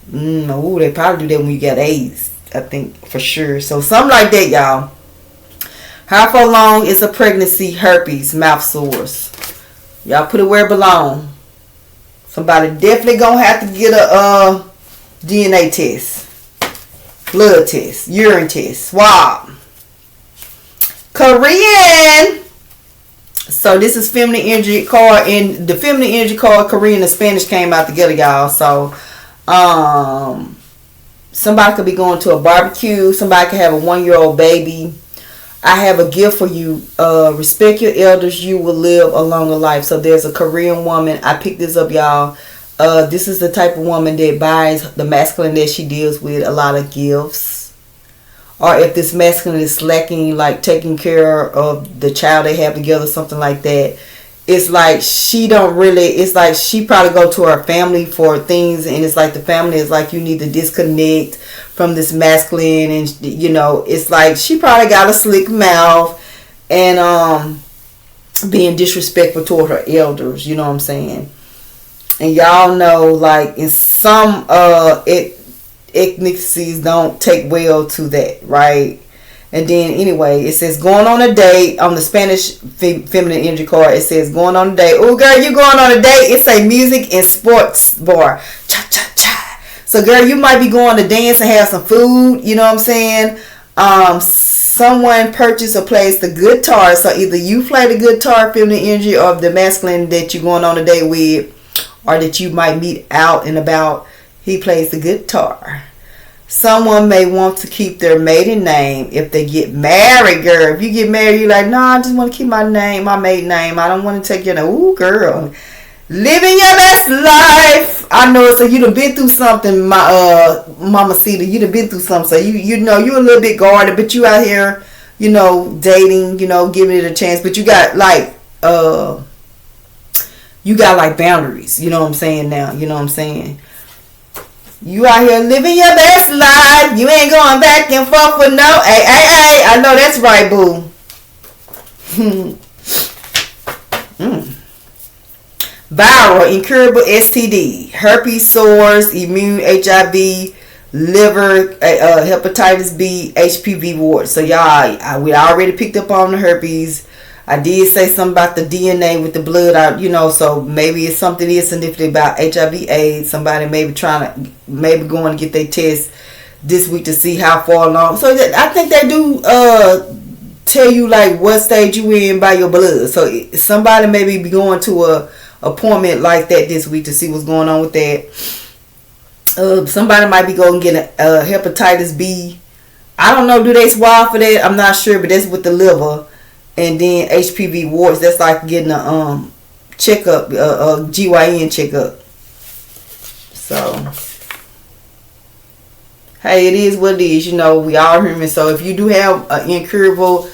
No, they probably do that when you got AIDS, I think, for sure. So something like that, y'all. How far along is a pregnancy? Herpes, mouth sores. Y'all put it where it belong. Somebody definitely gonna have to get a DNA test, blood test, urine test, swab. Korean. So this is feminine energy card, and the feminine energy card, Korean and Spanish came out together, y'all. So somebody could be going to a barbecue. Somebody could have a 1-year-old baby. I have a gift for you. Respect your elders. You will live a longer life. So there's a Korean woman. I picked this up, y'all. This is the type of woman that buys the masculine that she deals with a lot of gifts. Or if this masculine is slacking, like taking care of the child they have together, something like that. It's like she don't really, it's like she probably go to her family for things, and it's like the family is like, you need to disconnect from this masculine, and it's like she probably got a slick mouth and being disrespectful toward her elders, you know what I'm saying? And y'all know, in some ethnicities don't take well to that, right? And then anyway, it says going on a date on the Spanish feminine energy card. It says going on a date. Oh, girl, you going on a date? It's a music and sports bar. Cha cha cha. So, girl, you might be going to dance and have some food. You know what I'm saying? Someone purchased or plays the guitar. So either you play the guitar, feminine energy, or the masculine that you're going on a date with, or that you might meet out and about, he plays the guitar. Someone may want to keep their maiden name if they get married, girl. If you get married, you're like, no, I just want to keep my name, my maiden name. I don't want to take your name. Ooh, girl. Living your best life. I know, so you done been through something, my Mama Cedar. You done been through something. So you know, you're a little bit guarded, but you out here, dating, giving it a chance. But you got boundaries. You know what I'm saying now? You know what I'm saying? You out here living your best life. You ain't going back and forth with no. Hey. I know that's right, boo. Viral, incurable STD, herpes, sores, immune, HIV, liver, hepatitis B, HPV warts. So y'all, we already picked up on the herpes. I did say something about the DNA with the blood out, so maybe it's something is significant about HIV AIDS. Somebody maybe going to get their test this week to see how far along. So I think they do tell you what stage you in by your blood. So somebody maybe be going to a appointment like that this week to see what's going on with that. Somebody might be going to get a hepatitis B. I don't know, do they swab for that? I'm not sure, but that's with the liver. And then HPV warts, that's like getting a checkup, a GYN checkup. So, hey, it is what it is. We all human. So if you do have an incurable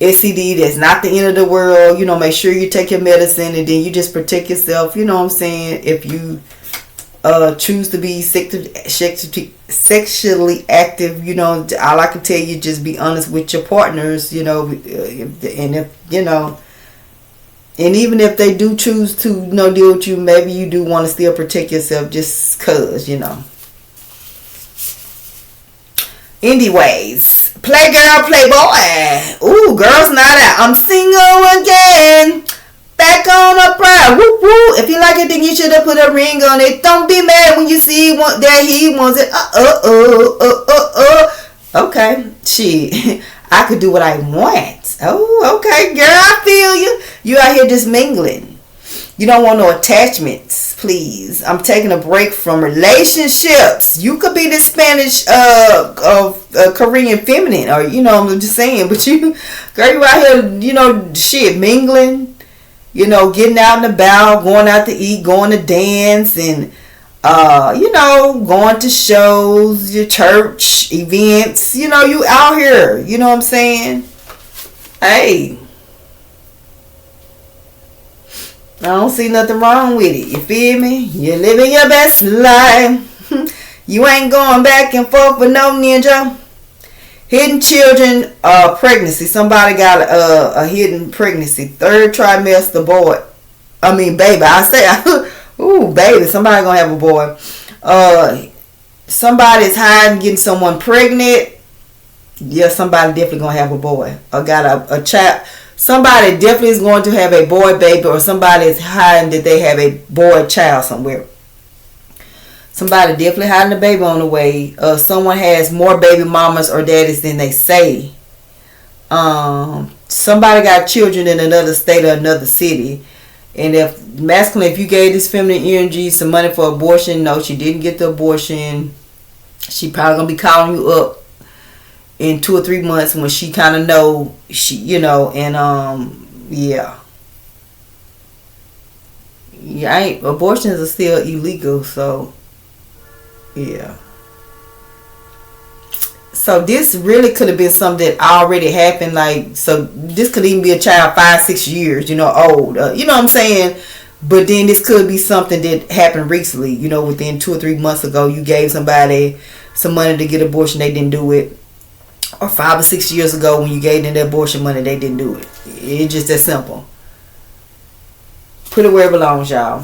STD, that's not the end of the world. Make sure you take your medicine, and then you just protect yourself. You know what I'm saying? If you choose to be sexually active, all I can tell you, just be honest with your partners, and even if they do choose to deal with you, maybe you do want to still protect yourself just cause, Anyways, play girl, play boy. Ooh, girls night out. I'm single again. if you like it, then you should have put a ring on it. Don't be mad when you see that he wants it. Okay, shit. I could do what I want. Oh, okay, girl, I feel you. You out here just mingling. You don't want no attachments, please. I'm taking a break from relationships. You could be the Spanish Korean feminine, or I'm just saying. But you, girl, you out here, shit, mingling. Getting out and about, going out to eat, going to dance, and going to shows, your church events. You out here. You know what I'm saying? Hey. I don't see nothing wrong with it. You feel me? You're living your best life. You ain't going back and forth with no ninja. Hidden children pregnancy. Somebody got a hidden pregnancy. 3rd trimester boy. Baby. I say, ooh, baby. Somebody gonna have a boy. Somebody's hiding getting someone pregnant. Yeah, somebody definitely gonna have a boy. Or got a child. Somebody definitely is going to have a boy baby, or somebody is hiding that they have a boy child somewhere. Somebody definitely hiding a baby on the way. Someone has more baby mamas or daddies than they say. Somebody got children in another state or another city. And if masculine, if you gave this feminine energy some money for abortion, no, she didn't get the abortion. She probably going to be calling you up in 2 or 3 months when she kind of know abortions are still illegal, so yeah. So this really could have been something that already happened, so this could even be a child 5-6 years old, you know what I'm saying. But then this could be something that happened recently, within 2 or 3 months ago. You gave somebody some money to get abortion, they didn't do it. Or 5 or 6 years ago when you gave them the abortion money, they didn't do it. It's just that simple. Put it where it belongs, y'all.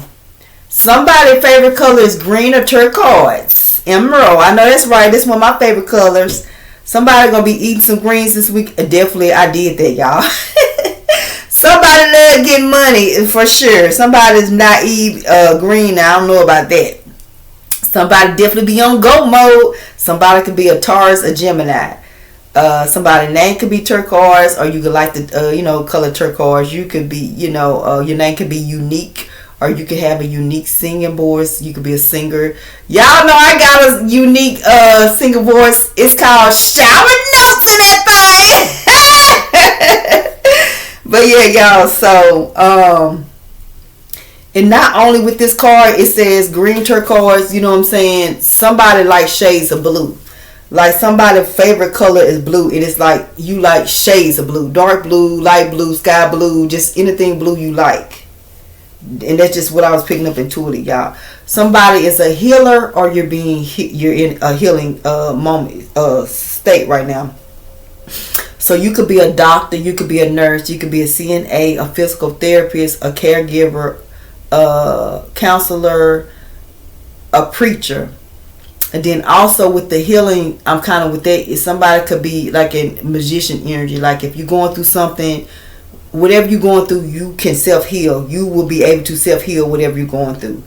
Somebody's favorite color is green or turquoise. Emerald. I know that's right. This is one of my favorite colors. Somebody gonna be eating some greens this week. Definitely, I did that, y'all. Somebody love getting money for sure. Somebody's naive green. I don't know about that. Somebody definitely be on go mode. Somebody could be a Taurus, a Gemini. Somebody's name could be turquoise, or you could like the color turquoise. You could be your name could be unique, or you could have a unique singing voice. You could be a singer. Y'all know I got a unique singer voice. It's called shower notes in that thing. But yeah, y'all. So and not only with this card, it says green turquoise. You know what I'm saying? Somebody like shades of blue. Like somebody's favorite color is blue. It is like you like shades of blue. Dark blue, light blue, sky blue, just anything blue you like. And that's just what I was picking up intuitively, y'all. Somebody is a healer, or you're in a healing moment state right now. So you could be a doctor, you could be a nurse, you could be a CNA, a physical therapist, a caregiver, a counselor, a preacher. And then also with the healing, I'm kind of with that. Somebody could be like a magician energy. Like if you're going through something, whatever you're going through, you can self-heal. You will be able to self-heal whatever you're going through.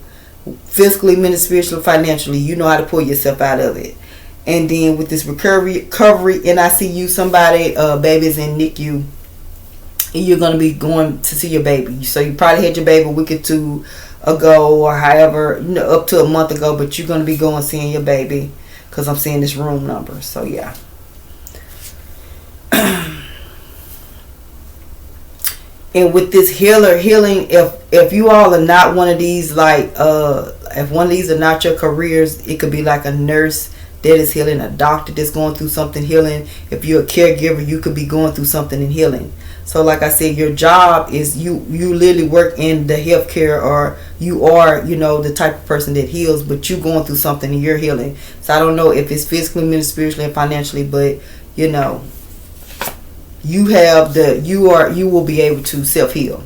Physically, mentally, spiritually, financially, you know how to pull yourself out of it. And then with this recovery, and I see you, somebody, baby's in NICU, and you're going to be going to see your baby. So you probably had your baby a week or two ago, or however, up to a month ago, but you're going to be going seeing your baby, because I'm seeing this room number. So yeah. And with this healing, if you all are not one of these, like if one of these are not your careers, it could be like a nurse that is healing, a doctor that's going through something healing. If you're a caregiver, you could be going through something in healing. So like I said, your job is you literally work in the healthcare, or you are, the type of person that heals, but you're going through something and you're healing. So I don't know if it's physically, mentally, spiritually, and financially, but you will be able to self-heal.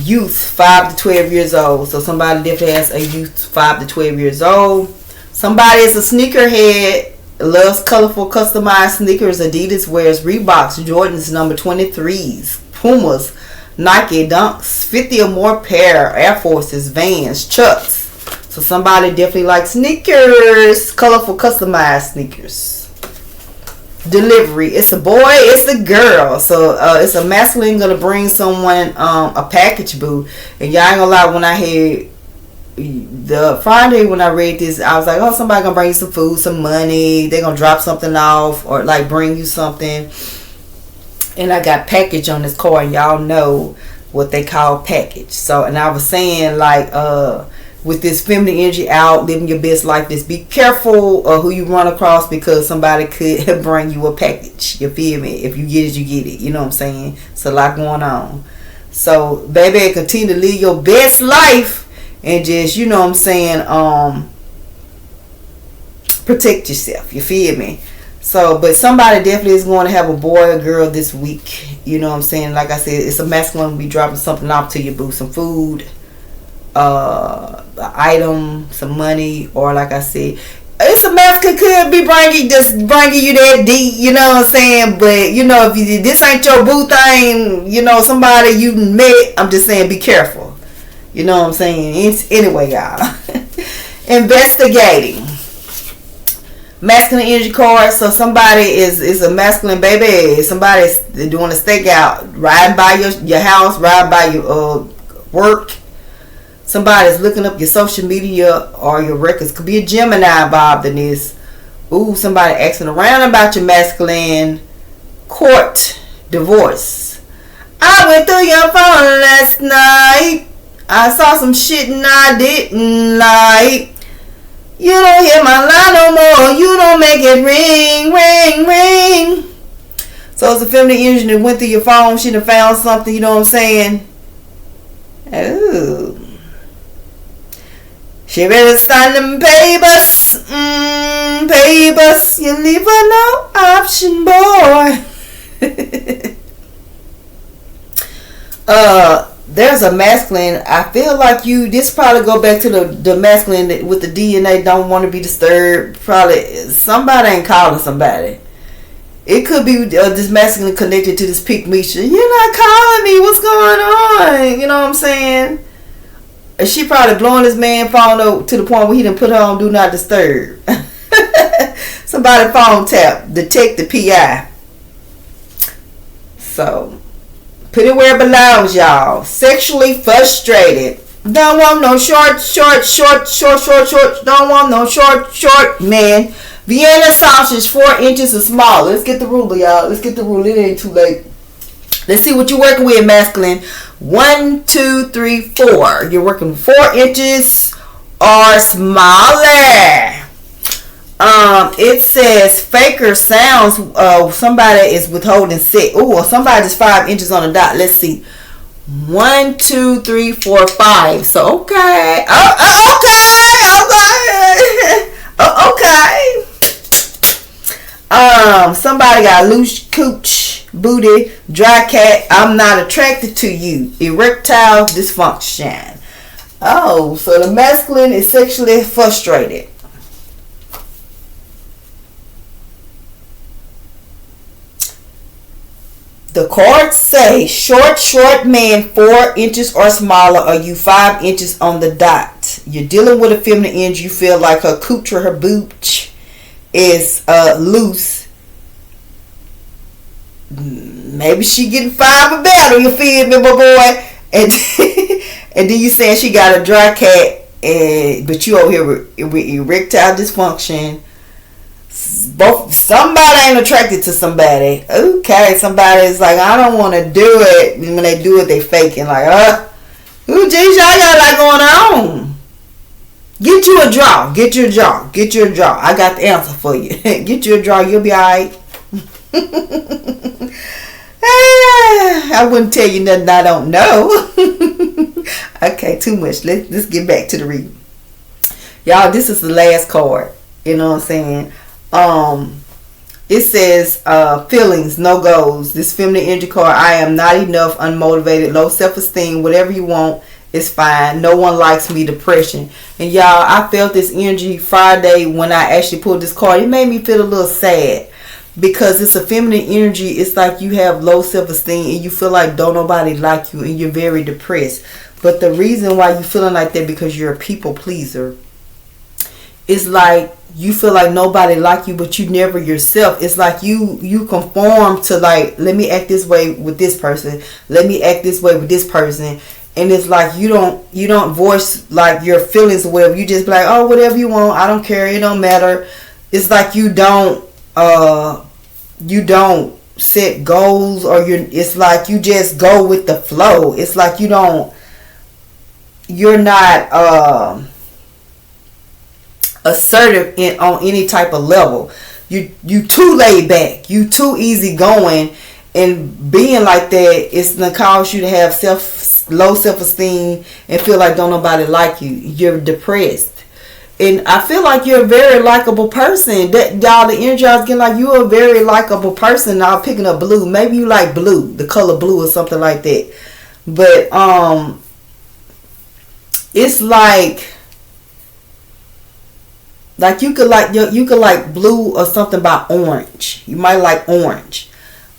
Youth 5 to 12 years old. So somebody definitely has a youth 5 to 12 years old. Somebody is a sneakerhead, loves colorful customized sneakers. Adidas wears Reeboks, Jordans number 23s, Pumas, Nike Dunks, 50 or more pair, Air Forces, Vans, Chucks. So somebody definitely likes sneakers, colorful, customized sneakers. Delivery, it's a boy, it's a girl. So it's a masculine gonna bring someone a package, boo. And y'all ain't gonna lie, when I had the Friday when I read this, I was like, oh, somebody gonna bring you some food, some money, they gonna drop something off or like bring you something. And I got package on this card, and y'all know what they call package. So, and I was saying like with this feminine energy out, living your best life, just be careful of who you run across, because somebody could bring you a package. You feel me? If you get it, you get it. You know what I'm saying? It's a lot going on. So, baby, continue to live your best life and just, you know what I'm saying, protect yourself. You feel me? So, but somebody definitely is going to have a boy or girl this week. You know what I'm saying? Like I said, it's a masculine, be dropping something off to you, boo. Some food, item, some money, or like I said, it's a masculine, could be bringing you that deep, you know what I'm saying? But you know, if this ain't your boo thing, you know, somebody you met, I'm just saying, be careful. You know what I'm saying? Anyway, y'all. Investigating. Masculine energy card. So somebody is a masculine baby. Somebody's doing a stakeout, riding by your house, riding by your work. Somebody's looking up your social media or your records. Could be a Gemini involved in this. Ooh, somebody asking around about your masculine. Court, divorce. I went through your phone last night. I saw some shit and I didn't like. You don't hear my line no more. You don't make it ring, ring, ring. So it's a feminine energy that went through your phone. She done found something, you know what I'm saying? Ooh. She better sign them papers. Papers. You leave her no option, boy. There's a masculine. I feel like this probably go back to the masculine with the DNA don't want to be disturbed. Probably somebody ain't calling somebody. It could be this masculine connected to this peak Misha. You're not calling me. What's going on? You know what I'm saying? And she probably blowing this man phone up to the point where he done put her on do not disturb. Somebody phone tap. Detect the PI. So put it where it belongs, y'all. Sexually frustrated. Don't want no short. Don't want no short man. Vienna sausage 4 inches or smaller. Let's get the ruler, y'all. Let's get the ruler. It ain't too late. Let's see what you're working with, masculine. 1, 2, 3, 4. You're working 4 inches or smaller. It says faker sounds. Somebody is withholding sick. Ooh, somebody just 5 inches on the dot. Let's see. 1, 2, 3, 4, 5. So okay. Okay. Somebody got loose cooch, booty, dry cat. I'm not attracted to you. Erectile dysfunction. Oh, so the masculine is sexually frustrated. The cards say short man 4 inches or smaller, or you 5 inches on the dot. You're dealing with a feminine energy. You feel like her cooch or her booch is loose. Maybe she getting 5 or better. You feel me, my boy? And and then you saying she got a dry cat, but you over here with erectile dysfunction. Somebody ain't attracted to somebody. Okay, somebody's like, I don't want to do it. And when they do it, they faking like, ooh, geez, y'all got a lot going on. Get you a draw. Get you a draw. Get you a draw. I got the answer for you. Get you a draw. You'll be alright. I wouldn't tell you nothing I don't know. Okay, too much. Let's get back to the reading. Y'all, this is the last card. You know what I'm saying? It says feelings, no goals. This feminine energy card, I am not enough, unmotivated, low self-esteem, whatever you want, it's fine. No one likes me, depression. And y'all, I felt this energy Friday when I actually pulled this card. It made me feel a little sad. because it's a feminine energy. It's like you have low self-esteem and you feel like don't nobody like you and you're very depressed. But the reason why you feeling like that because you're a people pleaser. It's like you feel like nobody like you, but you never yourself. It's like you conform to, like, let me act this way with this person, let me act this way with this person, and it's like you don't voice like your feelings or whatever. You just be like, oh, whatever you want, I don't care, it don't matter. It's like you don't set goals, or it's like you just go with the flow. It's like you're not assertive on any type of level. You too laid back, you too easy going, and being like that, it's gonna cause you to have low self-esteem and feel like don't nobody like you. You're depressed. And I feel like you're a very likable person. That y'all, the energy I was getting, like you're a very likable person. Now I'm picking up blue. Maybe you like blue, the color blue or something like that. But it's like you could like blue or something by orange. You might like orange.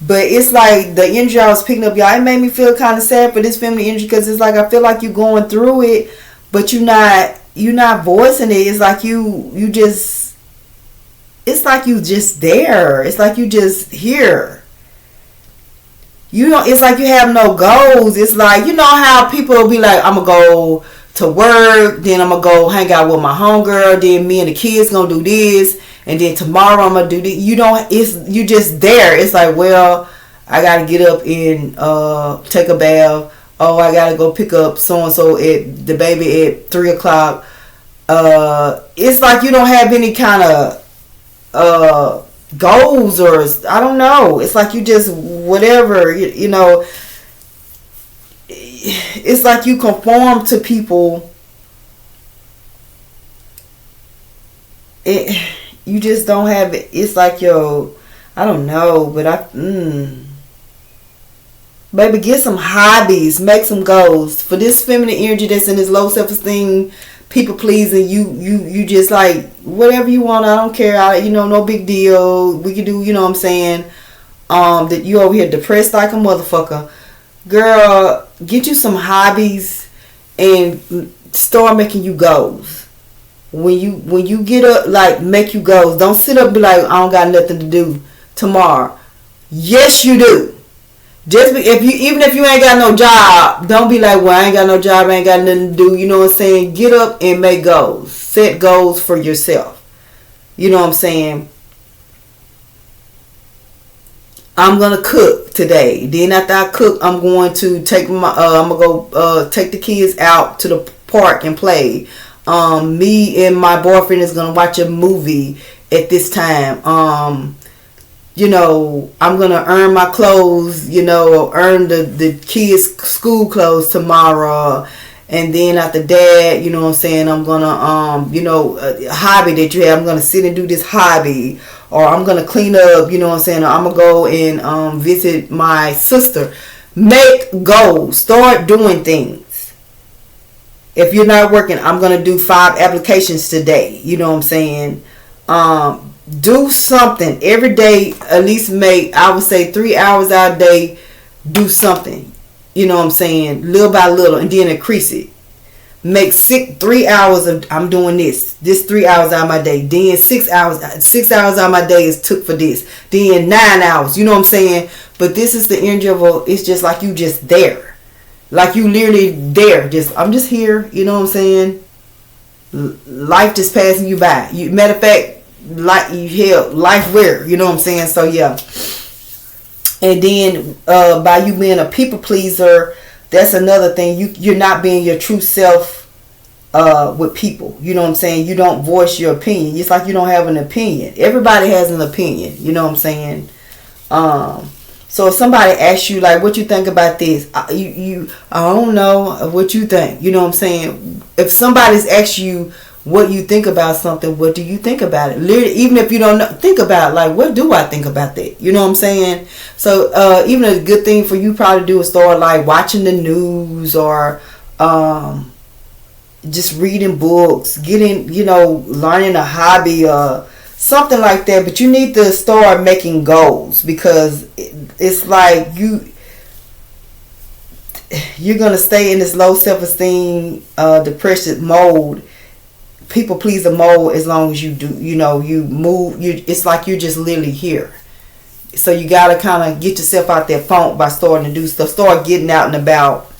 But it's like the energy I was picking up, y'all, it made me feel kind of sad for this feminine energy, because it's like I feel like you're going through it, but you're not voicing it. It's like you just, it's like you just there. It's like you just here. You know, it's like you have no goals. It's like, you know how people will be like, I'm gonna go to work, then I'm gonna go hang out with my homegirl, then me and the kids gonna do this, and then tomorrow I'm gonna do this. You just there. It's like, well, I gotta get up and take a bath. Oh, I gotta go pick up so and so at the baby at 3:00. It's like you don't have any kind of goals, or I don't know. It's like you just whatever, you know. It's like you conform to people. You just don't have it. It's like, yo, I don't know, but baby, get some hobbies, make some goals. For this feminine energy that's in this low self-esteem, people pleasing, you just like whatever you want. I don't care. No big deal. We can do. You know what I'm saying? That you over here depressed like a motherfucker. Girl, get you some hobbies and start making you goals. When you get up, like, make you goals. Don't sit up and be like, I don't got nothing to do tomorrow. Yes, you do. Even if you ain't got no job, don't be like, well, I ain't got no job, I ain't got nothing to do. You know what I'm saying? Get up and make goals. Set goals for yourself. You know what I'm saying? I'm gonna cook today. Then after I cook, I'm going to take take the kids out to the park and play. Me and my boyfriend is gonna watch a movie at this time. I'm gonna earn my clothes. Earn the kids' school clothes tomorrow. And then after that, you know what I'm saying, I'm gonna a hobby that you have. I'm gonna sit and do this hobby. Or I'm going to clean up, you know what I'm saying? Or I'm going to go and visit my sister. Make goals. Start doing things. If you're not working, I'm going to do 5 applications today. You know what I'm saying? Do something. Every day, at least make, I would say, 3 hours out a day. Do something. You know what I'm saying? Little by little. And then increase it. Make 3 hours of, I'm doing this 3 hours out of my day. Then 6 hours out of my day is took for this. Then 9 hours. You know what I'm saying? But this is the energy of it's just like you just there. Like you literally there. I'm just here. You know what I'm saying? Life just passing you by. Matter of fact, like life where. You know what I'm saying? So yeah. And then by you being a people pleaser, that's another thing. You're not being your true self with people. You know what I'm saying? You don't voice your opinion. It's like you don't have an opinion. Everybody has an opinion. You know what I'm saying? So if somebody asks you, like, what you think about this? I don't know what you think. You know what I'm saying? If somebody's asked you what you think about something, what do you think about it? Literally, even if you don't know, think about it. Like, what do I think about that? You know what I'm saying? So even a good thing for you probably do is start like watching the news, or just reading books, getting, learning a hobby, or something like that. But you need to start making goals, because it's like you're gonna stay in this low self-esteem, depression mode, people pleaser mode, as long as you do, you move. It's like you're just literally here. So you gotta kind of get yourself out that funk by starting to do stuff. Start getting out and about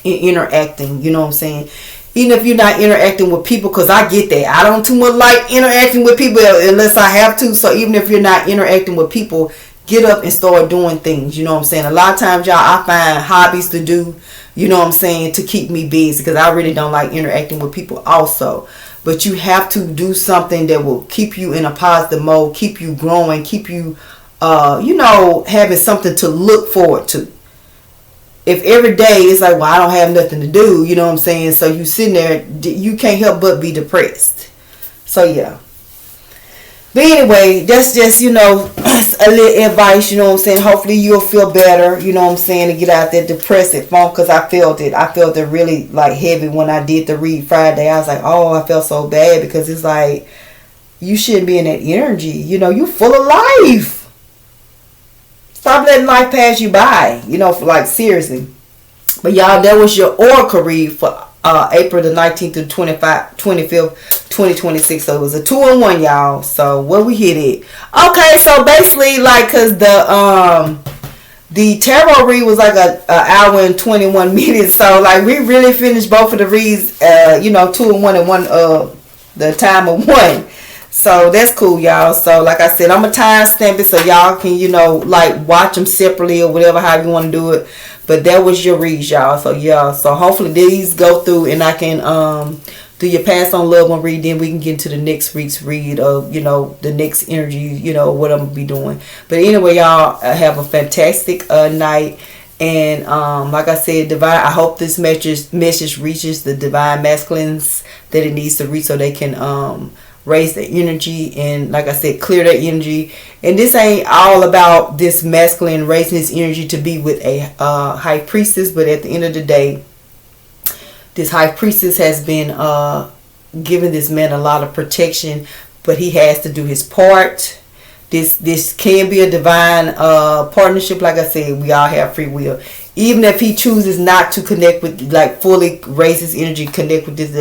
and interacting. You know what I'm saying? Even if you're not interacting with people, because I get that. I don't too much like interacting with people unless I have to. So even if you're not interacting with people, get up and start doing things. You know what I'm saying? A lot of times, y'all, I find hobbies to do, you know what I'm saying, to keep me busy, because I really don't like interacting with people also. But you have to do something that will keep you in a positive mode, keep you growing, keep you, having something to look forward to. If every day it's like, well, I don't have nothing to do, you know what I'm saying? So you sitting there, you can't help but be depressed. So yeah. But anyway, that's just, a little advice, you know what I'm saying? Hopefully you'll feel better, you know what I'm saying, to get out that depressive funk, because I felt it. I felt it really like heavy when I did the read Friday. I was like, oh, I felt so bad, because it's like, you shouldn't be in that energy. You're full of life. Stop letting life pass you by, seriously. But y'all, that was your oracle read for April the 19th to 25th, 2026. So it was a 2-in-1, y'all. So where we hit it. Okay, so basically, because the tarot read was like an hour and 21 minutes. So we really finished both of the reads, 2-in-1 and one the time of one. So that's cool, y'all. So like I said, I'm going to time stamp it so y'all can, watch them separately or whatever, how you want to do it. But that was your reads, y'all. So yeah, so hopefully these go through and I can do your pass on loved one read. Then we can get into the next week's read of, the next energy, what I'm going to be doing. But anyway, y'all, have a fantastic night. And like I said, divine, I hope this message reaches the divine masculines that it needs to reach, so they can raise the energy and, like I said, clear that energy. And this ain't all about this masculine raising his energy to be with a high priestess, but at the end of the day, this high priestess has been giving this man a lot of protection, but he has to do his part. This can be a divine partnership. Like I said, we all have free will. Even if he chooses not to connect with, fully raise his energy, connect with this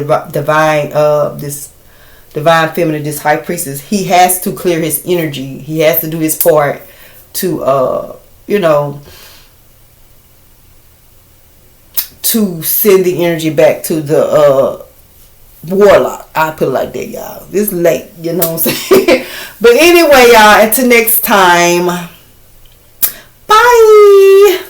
divine feminine, this high priestess, he has to clear his energy. He has to do his part to to send the energy back to the warlock. I put it like that, y'all. It's late, you know what I'm saying? But anyway, y'all, until next time, bye.